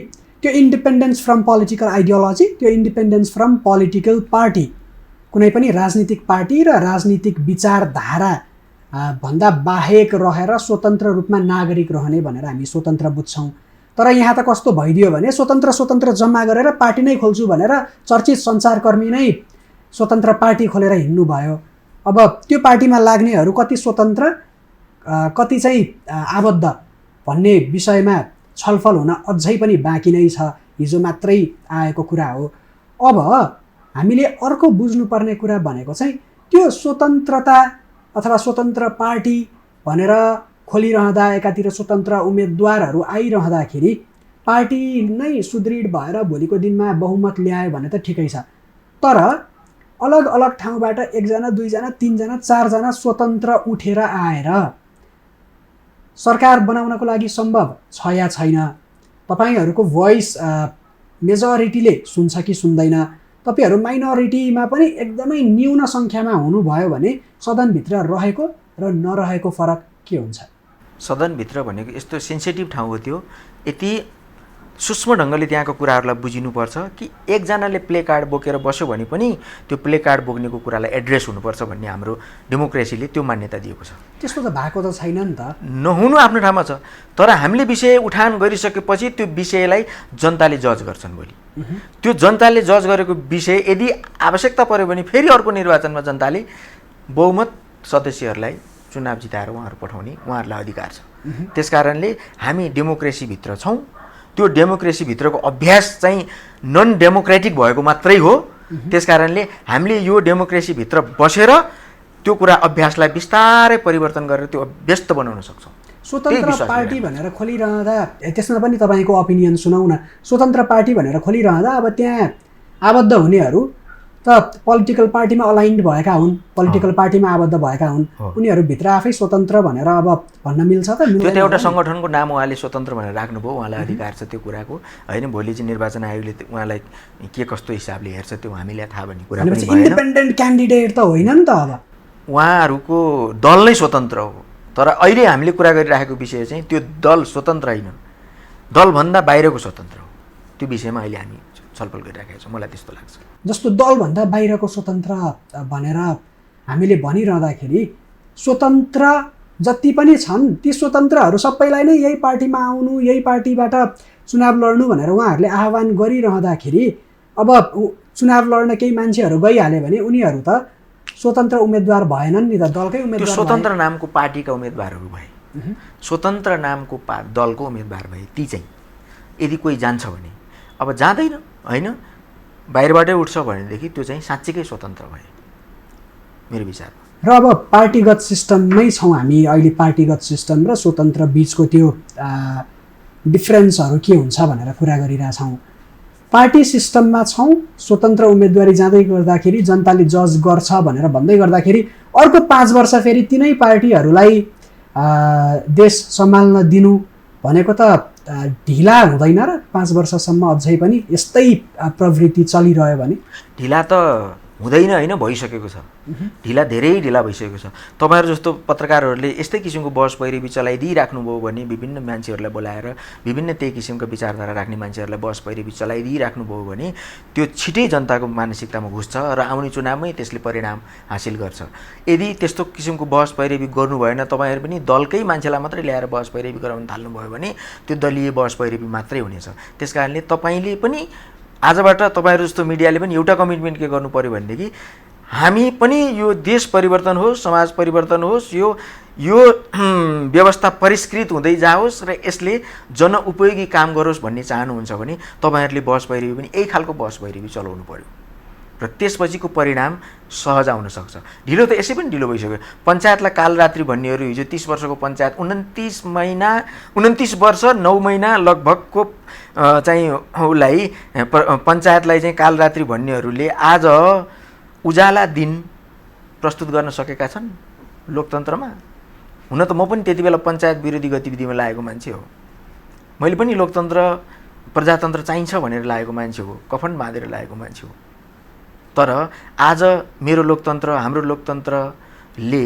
त्यो इन्डिपेन्डेन्स फ्रम पोलिटिकल आइडियोलोजी, त्यो इन्डिपेन्डेन्स फ्रम पोलिटिकल पार्टी, कुनै पनि राजनीतिक पार्टी र राजनीतिक विचारधारा भन्दा बाहेक रहेर स्वतन्त्र रूपमा नागरिक रहने भनेर हामी स्वतन्त्र बुझ्छौँ। तर यहाँ त कस्तो भइदियो भने स्वतन्त्र जम्मा गरेर पार्टी नै खोल्छु भनेर चर्चित सञ्चारकर्मी नै स्वतन्त्र पार्टी खोलेर हिँड्नु भयो। अब त्यो पार्टीमा लाग्नेहरू कति स्वतन्त्र कति चाहिँ आबद्ध भन्ने विषयमा छलफल हुन अझै पनि बाँकी नै छ। हिजो मात्रै आएको कुरा हो। अब हामीले अर्को बुझ्नुपर्ने कुरा भनेको चाहिँ त्यो स्वतन्त्रता अथवा स्वतन्त्र पार्टी भनेर खोलिरहँदा एकातिर स्वतन्त्र उम्मेदवारहरू आइरहँदाखेरि पार्टी नै सुदृढ भएर भोलिको दिनमा बहुमत ल्यायो भने त ठिकै छ। तर अलग अलग ठाउँबाट 1 जना 2 जना 3 जना 4 जना स्वतन्त्र उठेर आएर सरकार बनाउनको लागि सम्भव छ या छैन? तपाईँहरूको भोइस मेजोरिटीले सुन्छ कि सुन्दैन? तपाईँहरू माइनोरिटीमा पनि एकदमै न्यून सङ्ख्यामा हुनुभयो भने सदनभित्र रहेको र नरहेको फरक के हुन्छ? सदनभित्र भनेको यस्तो सेन्सिटिभ ठाउँ हो, त्यो यति सूक्ष्म ढङ्गले त्यहाँको कुराहरूलाई बुझिनुपर्छ कि एकजनाले प्ले कार्ड बोकेर बस्यो भने पनि त्यो प्ले कार्ड बोक्नेको कुरालाई एड्रेस हुनुपर्छ भन्ने हाम्रो डेमोक्रेसीले त्यो मान्यता दिएको छ। त्यस्तो त भएको त छैन नि त। नहुनु आफ्नो ठाउँमा छ, तर हामीले विषय उठान गरिसकेपछि त्यो विषयलाई जनताले जज गर्छन्। भोलि त्यो जनताले जज गरेको विषय यदि आवश्यकता पर्यो भने फेरि अर्को निर्वाचनमा जनताले बहुमत सदस्यहरूलाई चुनाव जिताएर उहाँहरू पठाउने उहाँहरूलाई अधिकार छ। त्यसकारणले हामी डेमोक्रेसीभित्र छौँ। त्यो डेमोक्रेसीभित्रको अभ्यास चाहिँ नन डेमोक्रेटिक भएको मात्रै हो। त्यसकारणले हामीले यो डेमोक्रेसीभित्र बसेर त्यो कुरा अभ्यासलाई बिस्तारै परिवर्तन गरेर त्यो व्यस्त बनाउन सक्छौँ। स्वतन्त्र पार्टी भनेर खोलिरहँदा त्यसमा पनि तपाईँको ओपिनियन सुनाउन। स्वतन्त्र पार्टी भनेर खोलिरहँदा अब त्यहाँ आबद्ध हुनेहरू त पोलिटिकल पार्टीमा अलाइन्ड भएका हुन्, पोलिटिकल पार्टीमा आबद्ध भएका हुन्। उनीहरूभित्र आफै स्वतन्त्र भनेर अब भन्न मिल्छ त? त्यो त एउटा सङ्गठनको नाम उहाँले स्वतन्त्र भनेर राख्नुभयो, उहाँलाई अधिकार छ त्यो कुराको होइन। भोलि चाहिँ निर्वाचन आयोगले उहाँलाई के कस्तो हिसाबले हेर्छ त्यो हामीलाई थाहा भन्ने कुरा पनि भएन। इन्डिपेन्डेन्ट क्यान्डिडेट त होइन नि त। अब उहाँहरूको दल नै स्वतन्त्र हो। तर अहिले हामीले कुरा गरिरहेको विषय चाहिँ त्यो दल स्वतन्त्र होइन, दलभन्दा बाहिरको स्वतन्त्र हो। त्यो विषयमा अहिले हामी छलफल गरिरहेका छौँ, मलाई त्यस्तो लाग्छ। जस्तो दलभन्दा बाहिरको स्वतन्त्र भनेर हामीले भनिरहँदाखेरि स्वतन्त्र जति पनि छन् ती स्वतन्त्रहरू सबैलाई नै यही पार्टीमा आउनु, यही पार्टीबाट चुनाव लड्नु भनेर उहाँहरूले आह्वान गरिरहँदाखेरि अब चुनाव लड्न केही मान्छेहरू गइहाल्यो भने उनीहरू त स्वतन्त्र उम्मेदवार भएनन् नि त, दलकै उम्मेदवार। त्यो स्वतन्त्र नामको पार्टीका उम्मेदवारहरू भए, स्वतन्त्र नामको दलको उम्मेदवार भए, ती चाहिँ यदि कोही जान्छ भने, अब जाँदैन होइन बाहिरबाटै उठ्छ भनेदेखि त्यो चाहिँ साँच्चीकै स्वतन्त्र भए मेरो विचारमा। र अब पार्टीगत सिस्टममै छौँ हामी अहिले, पार्टीगत सिस्टम र स्वतन्त्र बिचको त्यो डिफ्रेन्सहरू के हुन्छ भनेर कुरा गरिरहेछौँ। पार्टी सिस्टममा छौँ, स्वतन्त्र उम्मेदवारी जाँदै गर्दाखेरि जनताले जज गर्छ भनेर भन्दै गर्दाखेरि अर्को 5 वर्ष फेरि तिनै पार्टीहरूलाई देश सम्हाल्न दिनु भनेको त ढिला हुँदैन र? 5 वर्षसम्म अझै पनि यस्तै प्रवृत्ति चलिरह्यो भने? ढिला त हुँदैन होइन, भइसकेको छ। ढिला धेरै ढिला भइसकेको छ। तपाईँहरू जस्तो पत्रकारहरूले यस्तै किसिमको बहस पैरवी चलाइदिइराख्नुभयो भने, विभिन्न मान्छेहरूलाई बोलाएर विभिन्न त्यही किसिमका विचारधारा राख्ने मान्छेहरूलाई बहस पैरवी चलाइदिइराख्नुभयो भने त्यो छिटै जनताको मानसिकतामा घुस्छ र आउने चुनावमै त्यसले परिणाम हासिल गर्छ। यदि त्यस्तो किसिमको बहस पैरवी गर्नु भएन, तपाईँहरू पनि दलकै मान्छेलाई मात्रै ल्याएर बहस पैरवी गराउन थाल्नुभयो भने त्यो दलीय बहस पैरवी मात्रै हुनेछ। त्यस कारणले तपाईँले पनि आजबाट तपाईँहरू जस्तो मिडियाले पनि एउटा कमिटमेन्ट के गर्नु पर्यो भनेदेखि हामी पनि यो देश परिवर्तन होस्, समाज परिवर्तन होस्, यो व्यवस्था परिष्कृत हुँदै जाओस् र यसले जनउपयोगी काम गरोस् भन्ने चाहनुहुन्छ भने तपाईँहरूले बहस पैरवी पनि यही खालको बहस पैरवी चलाउनु पर्यो र त्यसपछिको परिणाम सहज आउन सक्छ। ढिलो त यसै पनि ढिलो भइसक्यो। पञ्चायतलाई कालरात्रि भन्नेहरू हिजो 30 वर्षको पञ्चायत 29 वर्ष 9 महिना लगभगको चाहिँ उसलाई पञ्चायतलाई चाहिँ कालरात्रि भन्नेहरूले आज उजाला दिन प्रस्तुत गर्न सकेका छन् लोकतन्त्रमा। हुन त म पनि त्यति बेला पञ्चायत विरोधी गतिविधिमा लागेको मान्छे हो। मैले पनि लोकतन्त्र प्रजातन्त्र चाहिन्छ भनेर लागेको मान्छे हो, कफन बाँधेर लागेको मान्छे हो। तर आज मेरो लोकतन्त्र, हाम्रो लोकतन्त्रले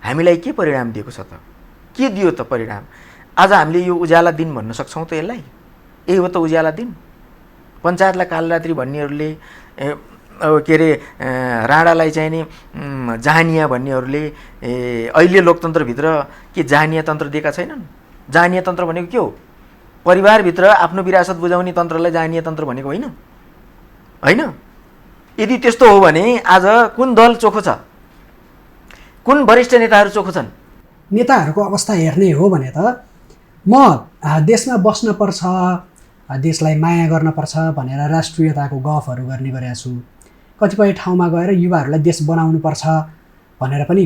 हामीलाई के परिणाम दिएको छ त? के दियो त परिणाम? आज हामीले यो उज्याला दिन भन्न सक्छौँ त यसलाई? यही हो त उज्याला दिन? पञ्चायतलाई कालरात्रि भन्नेहरूले के अरे राणालाई चाहिँ नि जहानिया भन्नेहरूले अहिले लोकतन्त्रभित्र के जहानिया तन्त्र दिएका छैनन्? जहानिया तन्त्र भनेको के हो? परिवारभित्र आफ्नो विरासत बुझाउने तन्त्रलाई जहानिया तन्त्र भनेको होइन? होइन? यदि त्यस्तो हो भने आज कुन दल चोखो छ? कुन वरिष्ठ नेताहरू चोखो छन्? नेताहरूको अवस्था हेर्ने हो भने त म देशमा बस्नपर्छ, देशलाई माया गर्नपर्छ भनेर राष्ट्रियताको गफहरू गर्ने गरेका छु। कतिपय ठाउँमा गएर युवाहरूलाई देश बनाउनुपर्छ भनेर पनि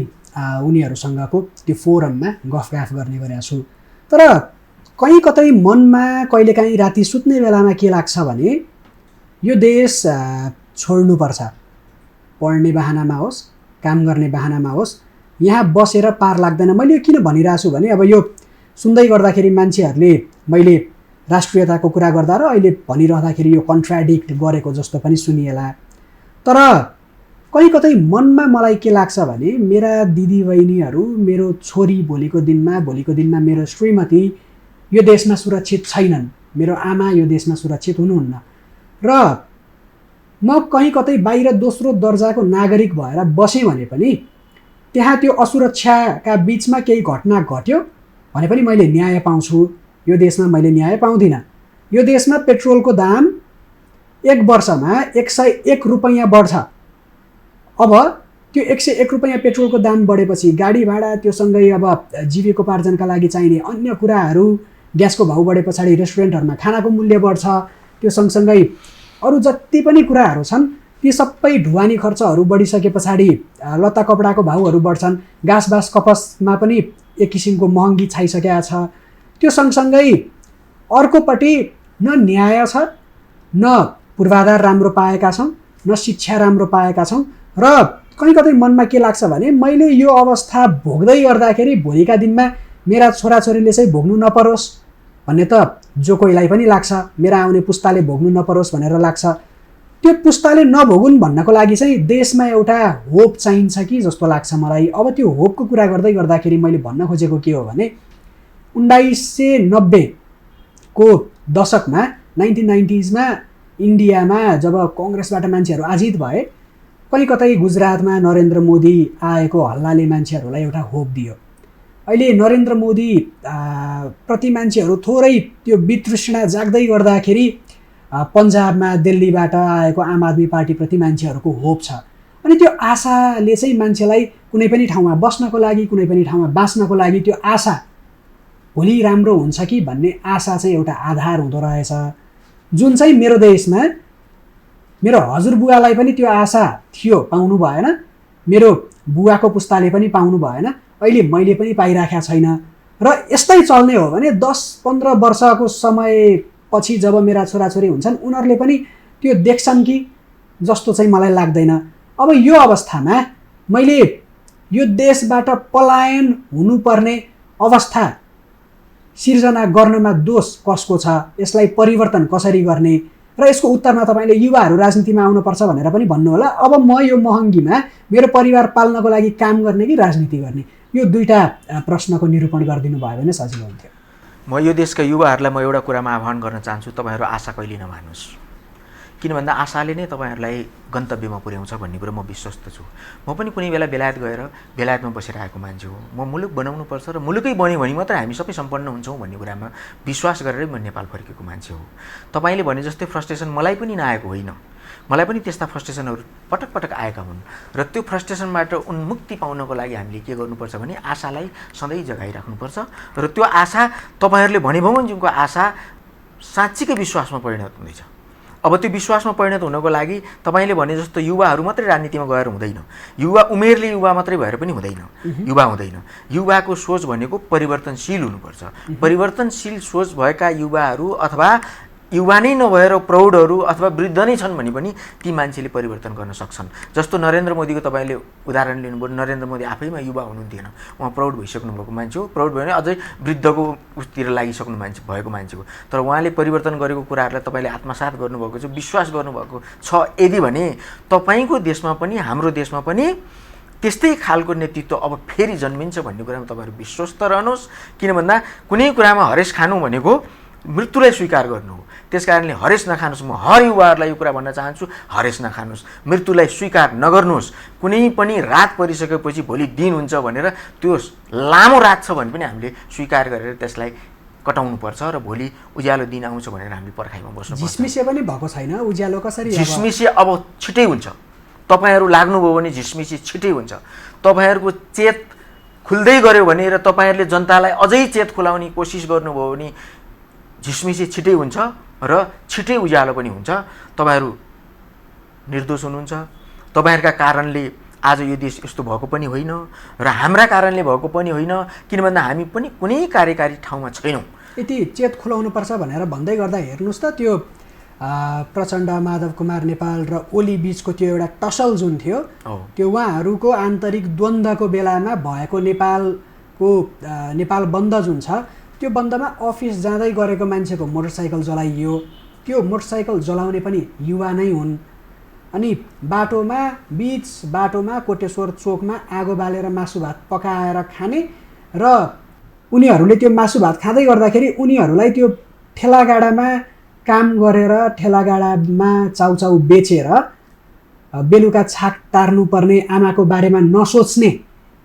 उनीहरूसँगको त्यो फोरममा गफगाफ गर्ने गरेका छु। तर कहीँ कतै मनमा कहिलेकाहीँ राति सुत्ने बेलामा के लाग्छ भने यो देश छोड्नुपर्छ, पढ्ने बहानामा होस्, काम गर्ने बहानामा होस्, यहाँ बसेर पार लाग्दैन। मैले यो किन भनिरहेको छु भने अब यो सुन्दै गर्दाखेरि मान्छेहरूले मैले राष्ट्रियताको कुरा गर्दा र अहिले भनिरहँदाखेरि यो कन्ट्राडिक्ट गरेको जस्तो पनि सुनिएला। तर कहीँ कतै मनमा मलाई के लाग्छ भने मेरा दिदीबहिनीहरू, मेरो छोरी भोलिको दिनमा मेरो श्रीमती यो देशमा सुरक्षित छैनन्, मेरो आमा यो देशमा सुरक्षित हुनुहुन्न र म कहीँ कतै बाहिर दोस्रो दर्जाको नागरिक भएर बसेँ भने पनि त्यहाँ त्यो असुरक्षाका बिचमा केही घटना घट्यो भने पनि मैले न्याय पाउँछु। यो देशमा मैले न्याय पाउँदिनँ। यो देशमा पेट्रोलको दाम 1 वर्षमा 101 रुपैयाँ बढ्छ। अब त्यो 101 रुपैयाँ पेट्रोलको दाम बढेपछि गाडी भाडा, त्यो सँगै अब जीविकोपार्जनका लागि चाहिने अन्य कुराहरू, ग्यासको भाउ बढे पछाडि रेस्टुरेन्टहरूमा खानाको मूल्य बढ्छ। त्यो सँगसँगै अरू जति पनि कुराहरू छन् ती सबै ढुवानी खर्चहरू बढिसके पछाडि लत्ता कपडाको भाउहरू बढ्छन्। घाँसबास कपसमा पनि एक किसिमको महँगी छाइसकेको छ। त्यो सँगसँगै अर्कोपट्टि न न्याय छ, न पूर्वाधार राम्रो पाएका छौँ, न शिक्षा राम्रो पाएका छौँ र कहीँ कतै मनमा के लाग्छ भने मैले यो अवस्था भोग्दै गर्दाखेरि भोलिका दिनमा मेरा छोराछोरीले चाहिँ भोग्नु नपरोस् भन्ने त जो कोहीलाई पनि लाग्छ, मेरा आउने पुस्ताले भोग्नु नपरोस् भनेर लाग्छ। त्यो पुस्ताले नभोगुन् भन्नको लागि चाहिँ देशमा एउटा होप चाहिन्छ कि जस्तो लाग्छ मलाई। अब त्यो होपको कुरा गर्दै गर्दाखेरि मैले भन्न खोजेको के हो भने 1990 को दशकमा 1990s मा इन्डियामा जब कङ्ग्रेसबाट मान्छेहरू आजित भए, कहीँ कतै गुजरातमा नरेन्द्र मोदी आएको हल्लाले मान्छेहरूलाई एउटा होप दियो। अहिले नरेन्द्र मोदी प्रति मान्छेहरू थोरै त्यो वितृष्णा जाग्दै गर्दाखेरि पन्जाबमा दिल्लीबाट आएको आम आदमी पार्टीप्रति मान्छेहरूको होप छ। अनि त्यो आशाले चाहिँ मान्छेलाई कुनै पनि ठाउँमा बस्नको लागि, कुनै पनि ठाउँमा बाँच्नको लागि त्यो आशा भोलि राम्रो हुन्छ कि भन्ने आशा चाहिँ एउटा आधार हुँदो रहेछ, जुन चाहिँ मेरो देशमा मेरो हजुरबुवालाई पनि त्यो आशा थियो, पाउनु भएन। मेरो बुवाको पुस्ताले पनि पाउनु भएन, अहिले मैले पनि पाइराखेको छैन। र यस्तै चल्ने हो भने 10-15 वर्षको समयपछि जब मेरा छोराछोरी हुन्छन्, उनीहरूले पनि त्यो देख्छन् कि जस्तो चाहिँ मलाई लाग्दैन। अब यो अवस्थामा मैले यो देशबाट पलायन हुनुपर्ने अवस्था सिर्जना गर्नमा दोष कसको छ, यसलाई परिवर्तन कसरी गर्ने, र यसको उत्तरमा तपाईँले युवाहरू राजनीतिमा आउनुपर्छ भनेर पनि भन्नुहोला। अब म यो महँगीमा मेरो परिवार पाल्नको लागि काम गर्ने कि राजनीति गर्ने, यो दुईटा प्रश्नको निरूपण गरिदिनु भयो भने सजिलो हुन्थ्यो। म यो देशका युवाहरूलाई म एउटा कुरामा आह्वान गर्न चाहन्छु, तपाईँहरू आशा कहिले नमान्नुहोस्। किन भन्दा आशाले नै तपाईँहरूलाई गन्तव्यमा पुर्याउँछ भन्ने कुरो म विश्वस्त छु। म पनि कुनै बेला बेलायत गएर बेलायतमा बसेर आएको मान्छे हो। म मुलुक बनाउनुपर्छ र मुलुकै बन्यो भने मात्र हामी सबै सम्पन्न हुन्छौँ भन्ने कुरामा विश्वास गरेरै म नेपाल फर्केको मान्छे हो। तपाईँले भने जस्तै फ्रस्ट्रेसन मलाई पनि नआएको होइन, मलाई पनि त्यस्ता फ्रस्ट्रेसनहरू पटक पटक आएका हुन्। र त्यो फ्रस्ट्रेसनबाट उन्मुक्ति पाउनको लागि हामीले के गर्नुपर्छ भने आशालाई सधैँ जगाइराख्नुपर्छ। र त्यो आशा तपाईँहरूले भने भगवान्जीको आशा साँच्चीकै विश्वासमा परिणत हुँदैछ। अब त्यो विश्वासमा परिणत हुनको लागि तपाईँले भने जस्तो युवाहरू मात्रै राजनीतिमा गएर हुँदैन, युवा उमेरले युवा मात्रै भएर पनि हुँदैन, युवा हुँदैन। युवाको सोच भनेको परिवर्तनशील हुनुपर्छ। परिवर्तनशील सोच भएका युवाहरू अथवा युवा नै नभएर प्रौढहरू अथवा वृद्ध नै छन् भने पनि ती मान्छेले परिवर्तन गर्न सक्छन्। जस्तो नरेन्द्र मोदीको तपाईँले उदाहरण लिनुभयो, नरेन्द्र मोदी आफैमा युवा हुनुहुन्थेन, उहाँ प्रौढ भइसक्नु भएको मान्छे हो। प्रौढ भयो भने अझै वृद्धको उसतिर लागिसक्नु मान्छे भएको मान्छे हो। तर उहाँले परिवर्तन गरेको कुराहरूलाई तपाईँले आत्मसात गर्नुभएको छ, विश्वास गर्नुभएको छ। यदि भने तपाईँको देशमा पनि हाम्रो देशमा पनि त्यस्तै खालको नेतृत्व अब फेरि जन्मिन्छ भन्ने कुरामा तपाईँहरू विश्वस्त रहनुहोस्। किन भन्दा कुनै कुरामा हरेस खानु भनेको मृत्युलाई स्वीकार गर्नु हो। त्यस कारणले हरेस नखानुहोस्। म हर युवाहरूलाई यो कुरा भन्न चाहन्छु, हरेस नखानुहोस्, मृत्युलाई स्वीकार नगर्नुहोस्। कुनै पनि रात परिसकेपछि भोलि दिन हुन्छ भनेर त्यो लामो रात छ भने पनि हामीले स्वीकार गरेर त्यसलाई कटाउनुपर्छ र भोलि उज्यालो दिन आउँछ भनेर हामीले पर्खाइमा बस्नुपर्छ। झिसमिसे पनि भएको छैन, उज्यालो कसरी? झिसमिसे अब छिटै हुन्छ। तपाईँहरू लाग्नुभयो भने झिसमिसे छिटै हुन्छ। तपाईँहरूको चेत खुल्दै गऱ्यो भने र तपाईँहरूले जनतालाई अझै चेत खुलाउने कोसिस गर्नुभयो भने झिसमिसे छिटै हुन्छ र छिटै उज्यालो पनि हुन्छ। तपाईँहरू निर्दोष हुनुहुन्छ। तपाईँहरूका कारणले आज यो देश यस्तो भएको पनि होइन र हाम्रा कारणले भएको पनि होइन। किन भन्दा हामी पनि कुनै कार्यकारी ठाउँमा छैनौँ। यति चेत खुलाउनुपर्छ भनेर भन्दै गर्दा हेर्नुहोस् त, त्यो प्रचण्ड, माधव कुमार नेपाल र ओली बिचको त्यो एउटा टसल जुन थियो, त्यो उहाँहरूको आन्तरिक द्वन्द्वको बेलामा भएको नेपाल बन्द जुन छ, त्यो बन्दमा अफिस जाँदै गरेको मान्छेको मोटरसाइकल जलाइयो। त्यो मोटरसाइकल जलाउने पनि युवा नै हुन्। अनि बिच बाटोमा कोटेश्वर चोकमा आगो बालेर मासु भात पकाएर खाने र उनीहरूले त्यो मासु भात खाँदै गर्दाखेरि उनीहरूलाई त्यो ठेलागाडामा काम गरेर ठेलागाडामा चाउचाउ बेचेर बेलुका छाक टार्नुपर्ने आमाको बारेमा नसोच्ने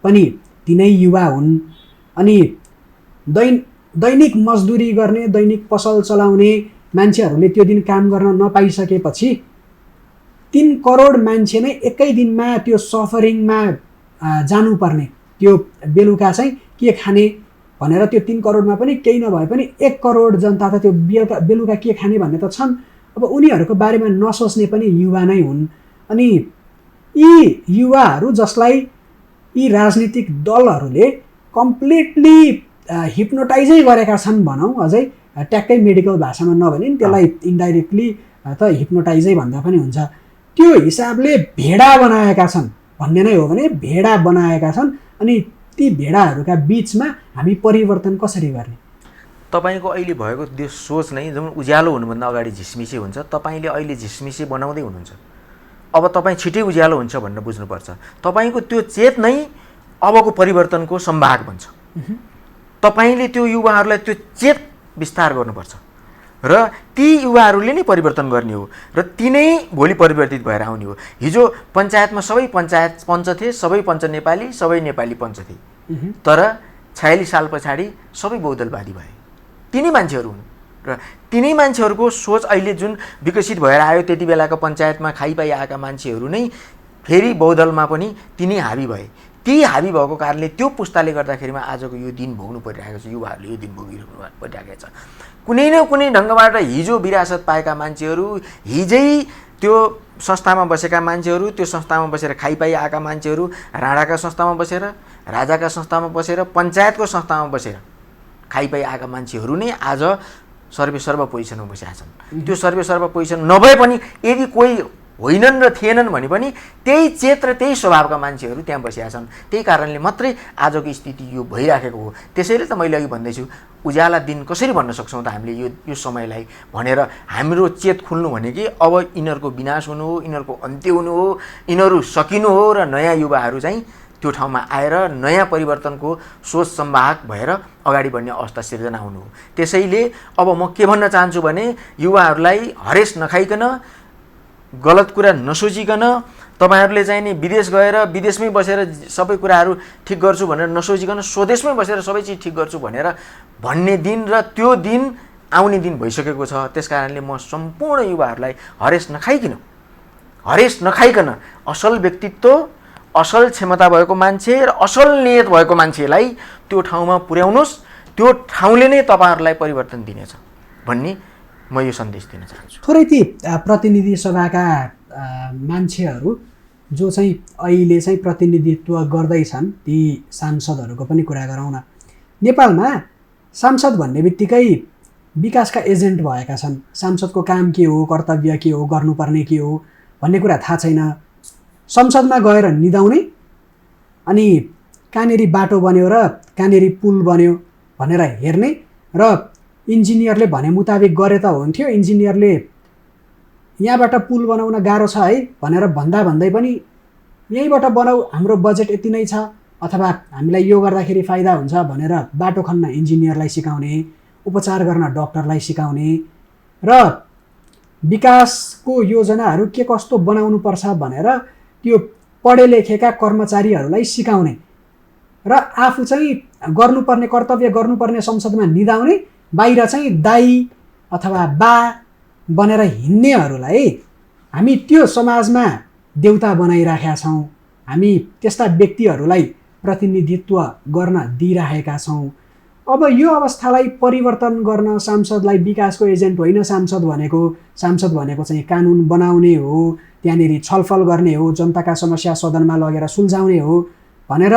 पनि तिनै युवा हुन्। अनि दैनिक मजदुरी गर्ने, दैनिक पसल चलाउने मान्छेहरूले त्यो दिन काम गर्न नपाइसकेपछि 3 करोड मान्छे नै एकै दिनमा त्यो सफरिङमा जानुपर्ने, त्यो बेलुका चाहिँ के खाने भनेर त्यो 3 करोडमा पनि केही नभए पनि 1 करोड जनता त त्यो बेलुका के खाने भन्ने त छन्। अब उनीहरूको बारेमा नसोच्ने पनि युवा नै हुन्। अनि यी युवाहरू जसलाई यी राजनीतिक दलहरूले कम्प्लिटली हिप्नोटाइजै गरेका छन् भनौँ, अझै ट्याक्कै मेडिकल भाषामा नभने त्यसलाई इन्डाइरेक्टली त हिप्नोटाइजै भन्दा पनि हुन्छ। त्यो हिसाबले भेडा बनाएका छन् भन्ने नै हो भने भेडा बनाएका छन्। अनि ती भेडाहरूका बिचमा हामी परिवर्तन कसरी गर्ने? तपाईँको अहिले भएको त्यो सोच नै जुन उज्यालो हुनुभन्दा अगाडि झिसमिसे हुन्छ, तपाईँले अहिले झिसमिसे बनाउँदै हुनुहुन्छ। अब तपाईँ छिटै उज्यालो हुन्छ भनेर बुझ्नुपर्छ। तपाईँको त्यो चेत नै अबको परिवर्तनको सम्वाहक बन्छ। तपाईँले त्यो युवाहरूलाई त्यो चेत विस्तार गर्नुपर्छ र ती युवाहरूले नै परिवर्तन गर्ने हो र तिनै भोलि परिवर्तित भएर आउने हो। हिजो पञ्चायतमा सबै पञ्च थिए, सबै पञ्च नेपाली, सबै नेपाली पञ्च थिए, तर 46 साल पछाडि सबै बहुदलवादी भए। तिनै मान्छेहरू हुन् र तिनै मान्छेहरूको सोच अहिले जुन विकसित भएर आयो, त्यति बेलाको पञ्चायतमा खाइपाइ आएका मान्छेहरू नै फेरि बहुदलमा पनि तिनै हाबी भए। ती हाबी भएको कारणले त्यो पुस्ताले गर्दाखेरिमा आजको यो दिन भोग्नु परिरहेको छ, युवाहरूले यो दिन भोगिरहनु परिरहेको छ। कुनै न कुनै ढङ्गबाट हिजो विरासत पाएका मान्छेहरू, हिजै त्यो संस्थामा बसेका मान्छेहरू, त्यो संस्थामा बसेर खाइपाइ आएका मान्छेहरू, राणाका संस्थामा बसेर, राजाका संस्थामा बसेर, पञ्चायतको संस्थामा बसेर खाइपाइ आएका मान्छेहरू नै आज सर्वेसर्व पोजिसनमा बसेका छन्। त्यो सर्वेसर्व पोजिसन नभए पनि यदि कोही होइनन् र थिएनन् भने पनि त्यही चेत र त्यही स्वभावका मान्छेहरू त्यहाँ बसेका छन्। त्यही कारणले मात्रै आजको स्थिति यो भइराखेको हो। त्यसैले त मैले अघि भन्दैछु, उज्याला दिन कसरी भन्न सक्छौँ त हामीले यो समयलाई भनेर। हाम्रो चेत खुल्नु भनेकै अब यिनीहरूको विनाश हुनु हो, यिनीहरूको अन्त्य हुनु हो, यिनीहरू सकिनु हो र नयाँ युवाहरू चाहिँ त्यो ठाउँमा आएर नयाँ परिवर्तनको सोच सम्वाहक भएर अगाडि बढ्ने अवस्था सिर्जना हुनु हो। त्यसैले अब म के भन्न चाहन्छु भने, युवाहरूलाई हरेस नखाइकन, गलत कुरा नसोचिकन, तपाईँहरूले चाहिँ नि विदेश गएर विदेशमै बसेर सबै कुराहरू ठिक गर्छु भनेर नसोचिकन स्वदेशमै बसेर सबै चिज ठिक गर्छु भनेर भन्ने दिन र त्यो दिन आउने दिन भइसकेको छ। त्यस कारणले म सम्पूर्ण युवाहरूलाई हरेस नखाइकन असल व्यक्तित्व, असल क्षमता भएको मान्छे र असल नियत भएको मान्छेलाई त्यो ठाउँमा पुर्याउनुहोस्, त्यो ठाउँले नै तपाईँहरूलाई परिवर्तन दिनेछ भन्ने म यो सन्देश दिन चाहन्छु। थोरै ती प्रतिनिधि सभाका मान्छेहरू जो चाहिँ अहिले चाहिँ प्रतिनिधित्व गर्दैछन्, ती सांसदहरूको पनि कुरा गरौँ न। नेपालमा सांसद भन्ने बित्तिकै विकासका एजेन्ट भएका छन्। सांसदको काम के हो, कर्तव्य के हो, गर्नुपर्ने के हो भन्ने कुरा थाहा छैन। संसदमा गएर निदाउने, अनि कहाँनेरि बाटो बन्यो र कहाँनेरि पुल बन्यो भनेर हेर्ने र इन्जिनियरले भने मुताबिक गरे त हुन्थ्यो, इन्जिनियरले यहाँबाट पुल बनाउन गाह्रो छ है भनेर भन्दै पनि यहीँबाट बनाऊ, हाम्रो बजेट यति नै छ, अथवा हामीलाई यो गर्दाखेरि फाइदा हुन्छ भनेर बाटो खन्न इन्जिनियरलाई सिकाउने, उपचार गर्न डक्टरलाई सिकाउने र विकासको योजनाहरू के कस्तो बनाउनुपर्छ भनेर त्यो पढे लेखेका कर्मचारीहरूलाई सिकाउने र आफू चाहिँ गर्नुपर्ने कर्तव्य गर्नुपर्ने संसदमा निदाउने, बाहिर चाहिँ दाई अथवा बा बनेर हिँड्नेहरूलाई हामी त्यो समाजमा देउता बनाइराखेका छौँ। हामी त्यस्ता व्यक्तिहरूलाई प्रतिनिधित्व गर्न दिइराखेका छौँ। अब यो अवस्थालाई परिवर्तन गर्न सांसदलाई विकासको एजेन्ट होइन, सांसद भनेको चाहिँ कानुन बनाउने हो, त्यहाँनेरि छलफल गर्ने हो, जनताका समस्या सदनमा लगेर सुल्झाउने हो भनेर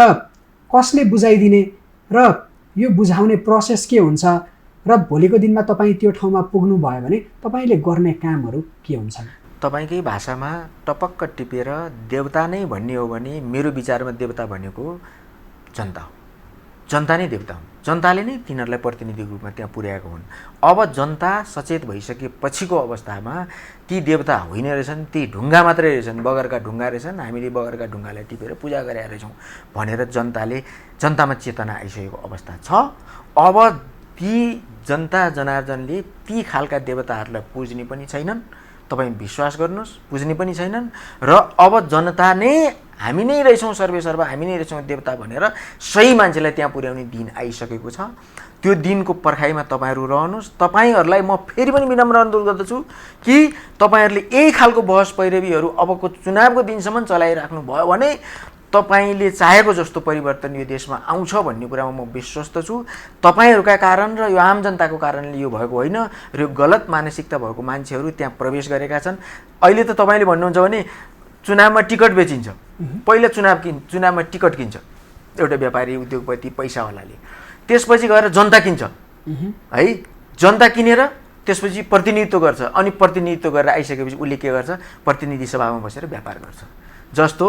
कसले बुझाइदिने र यो बुझाउने प्रोसेस के हुन्छ र भोलिको दिनमा तपाईँ त्यो ठाउँमा पुग्नु भयो भने तपाईँले गर्ने कामहरू के हुन्छन्? तपाईँकै भाषामा टपक्क टिपेर देवता नै भन्ने हो भने मेरो विचारमा देवता भनेको जनता हो। जनता नै देवता हुन्। जनताले नै तिनीहरूलाई प्रतिनिधिको रूपमा त्यहाँ पुर्याएको हुन्। अब जनता सचेत भइसकेपछिको अवस्थामा ती देवता होइन रहेछन्, ती ढुङ्गा मात्रै रहेछन्, बगरका ढुङ्गा रहेछन्, हामीले बगरका ढुङ्गालाई टिपेर पूजा गरेका रहेछौँ भनेर जनतामा चेतना आइसकेको अवस्था छ। अब ती जनता जनार्दनले ती खालका देवताहरूलाई पुज्ने पनि छैनन्, तपाईँ विश्वास गर्नुहोस्, पुज्ने पनि छैनन् र अब जनता नै हामी नै रहेछौँ सर्वेसर्व, हामी नै रहेछौँ देवता भनेर सही मान्छेलाई त्यहाँ पुर्याउने दिन आइसकेको छ। त्यो दिनको पर्खाइमा तपाईँहरू रहनुहोस्। तपाईँहरूलाई म फेरि पनि विनम्र अनुरोध गर्दछु कि तपाईँहरूले यही खालको बहस पैरवीहरू अबको चुनावको दिनसम्म चलाइराख्नु भयो भने तपाईँले चाहेको जस्तो परिवर्तन यो देशमा आउँछ भन्ने कुरामा म विश्वस्त छु। तपाईँहरूका कारण र यो आम जनताको कारणले यो भएको होइन र यो गलत मानसिकता भएको मान्छेहरू त्यहाँ प्रवेश गरेका छन्। अहिले त तपाईँले भन्नुहुन्छ भने चुनावमा टिकट बेचिन्छ, पहिला चुनावमा टिकट किन्छ एउटा व्यापारी उद्योगपति पैसावालाले, त्यसपछि गएर जनता किन्छ है, जनता किनेर त्यसपछि प्रतिनिधित्व गर्छ, अनि प्रतिनिधित्व गरेर आइसकेपछि उसले के गर्छ, प्रतिनिधि सभामा बसेर व्यापार गर्छ। जस्तो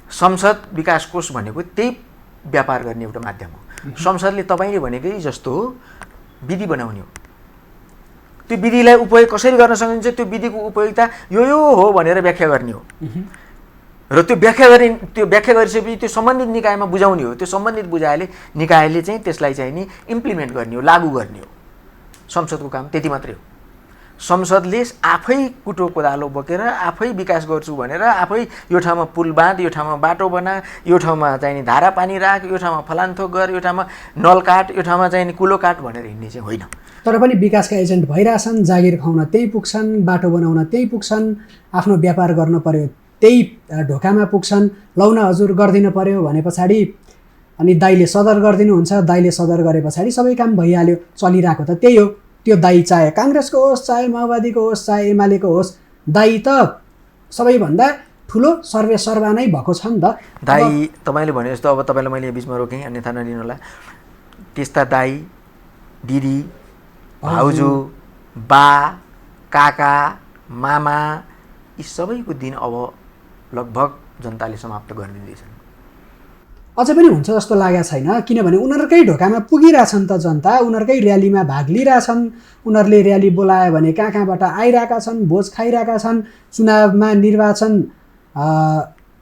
संसद विकास कोष भनेको त्यही व्यापार गर्ने एउटा माध्यम हो। संसदले तपाईँले भनेकै जस्तो हो विधि बनाउने हो। त्यो विधिलाई उपयोग कसरी गर्न सकिन्छ, त्यो विधिको उपयोगिता यो हो भनेर व्याख्या गर्ने हो। र त्यो व्याख्या गरिसकेपछि त्यो सम्बन्धित निकायमा बुझाउने हो। त्यो सम्बन्धित निकायले चाहिँ त्यसलाई चाहिँ नि इम्प्लिमेन्ट गर्ने हो, लागू गर्ने हो। संसदको काम त्यति मात्रै हो। संसदले आफै कुटो कोदालो बोकेर आफै विकास गर्छु भनेर आफै यो ठाउँमा पुल बाँध, यो ठाउँमा बाटो बना, यो ठाउँमा चाहिँ नि धारा पानी राख, यो ठाउँमा फलानथोक गर, यो ठाउँमा नल काट, यो ठाउँमा चाहिँ नि कुलो काट भनेर हिँड्ने चाहिँ होइन। तर पनि विकासका एजेन्ट भइरहेछन्, जागिर खुवाउन त्यही पुग्छन्, बाटो बनाउन त्यही पुग्छन्, आफ्नो व्यापार गर्न पर्यो त्यही ढोकामा पुग्छन्। लौन हजुर गरिदिनु पर्यो भने पछाडि अनि दाइले सदर गरिदिनुहुन्छ, दाइले सदर गरे पछाडि सबै काम भइहाल्यो। चलिरहेको त त्यही हो। त्यो दाइ चाहे काङ्ग्रेसको होस्, चाहे माओवादीको होस्, चाहे एमालेको होस्, दाइ त सबैभन्दा ठुलो सर्वेसर्वा नै भएको छ नि त। दाइ तपाईँले भने जस्तो, अब तपाईँलाई मैले बिचमा रोकेँ अन्यथा नलिनु होला, त्यस्ता दाइ दिदी भाउजू बा काका मामा यी सबैको दिन अब लगभग जनताले समाप्त गरिदिँदैछन्। अझै पनि हुन्छ जस्तो लागेको छैन, किनभने उनीहरूकै ढोकामा पुगिरहेछन् त जनता, उनीहरूकै र्यालीमा भाग लिइरहेछन्। उनीहरूले र्याली बोलायो भने कहाँ कहाँबाट आइरहेका छन्, भोज खाइरहेका छन्। चुनावमा निर्वाचन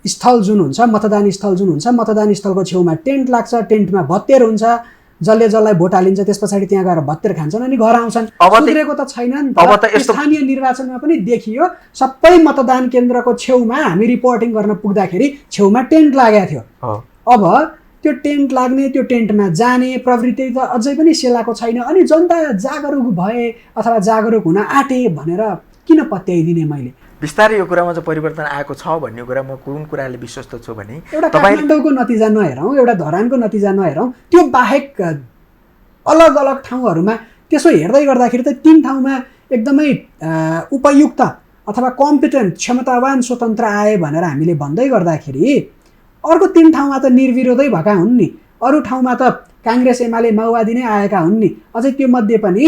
स्थल जुन हुन्छ, मतदान स्थल जुन हुन्छ, मतदान स्थलको छेउमा टेन्ट लाग्छ, टेन्टमा भत्तेर हुन्छ, जसलाई भोट हालिन्छ त्यस पछाडि त्यहाँ गएर भत्तेर खान्छन् अनि घर आउँछन्। सुध्रेको त छैन नि त। स्थानीय निर्वाचनमा पनि देखियो, सबै मतदान केन्द्रको छेउमा हामी रिपोर्टिङ गर्न पुग्दाखेरि छेउमा टेन्ट लागेको थियो। अब त्यो टेन्ट लाग्ने, त्यो टेन्टमा जाने प्रवृत्ति त अझै पनि सेलाएको छैन। अनि जनता जागरुक भए अथवा जागरुक हुन आँटे भनेर किन पत्याइदिने मैले? बिस्तारै यो कुरामा चाहिँ परिवर्तन आएको छ भन्ने कुरा म कुन कुराले विश्वस्त छु भने, एउटा काठमाडौँको नतिजा नहेरौँ, एउटा धरानको नतिजा नहेरौँ, त्यो बाहेक अलग अलग ठाउँहरूमा त्यसो हेर्दै गर्दाखेरि त 3 ठाउँमा एकदमै उपयुक्त अथवा कम्पिटेन्ट क्षमतावान स्वतन्त्र आए भनेर हामीले भन्दै गर्दाखेरि अर्को 3 ठाउँमा त निर्विरोधै भएका हुन् नि। अरू ठाउँमा त काङ्ग्रेस एमाले माओवादी नै आएका हुन् नि। अझै त्यो मध्ये पनि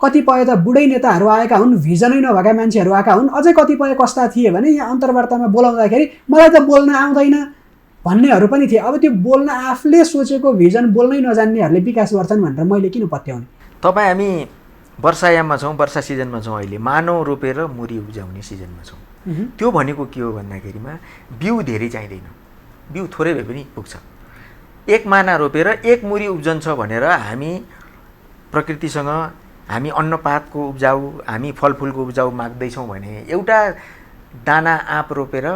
कतिपय त बुढै नेताहरू आएका हुन्, भिजनै नभएका मान्छेहरू आएका हुन्। अझै कतिपय कस्ता थिए भने यहाँ अन्तर्वार्तामा बोलाउँदाखेरि मलाई त बोल्न आउँदैन भन्नेहरू पनि थिए। अब त्यो बोल्न आफूले सोचेको भिजन बोल्नै नजान्नेहरूले विकास गर्छन् भनेर मैले किन पत्याउने? तपाईँ हामी वर्षायाममा छौँ, वर्षा सिजनमा छौँ, अहिले मानव रोपेर मुरी उब्जाउने सिजनमा छौँ। त्यो भनेको के हो भन्दाखेरिमा बिउ धेरै चाहिँदैन, बिउ थोरै भए पनि पुग्छ। 1 माना रोपेर 1 मुरी उब्जन्छ भनेर हामी प्रकृतिसँग हामी अन्नपातको उब्जाउ, हामी फलफुलको उब्जाउ माग्दैछौँ भने एउटा दाना आँप रोपेर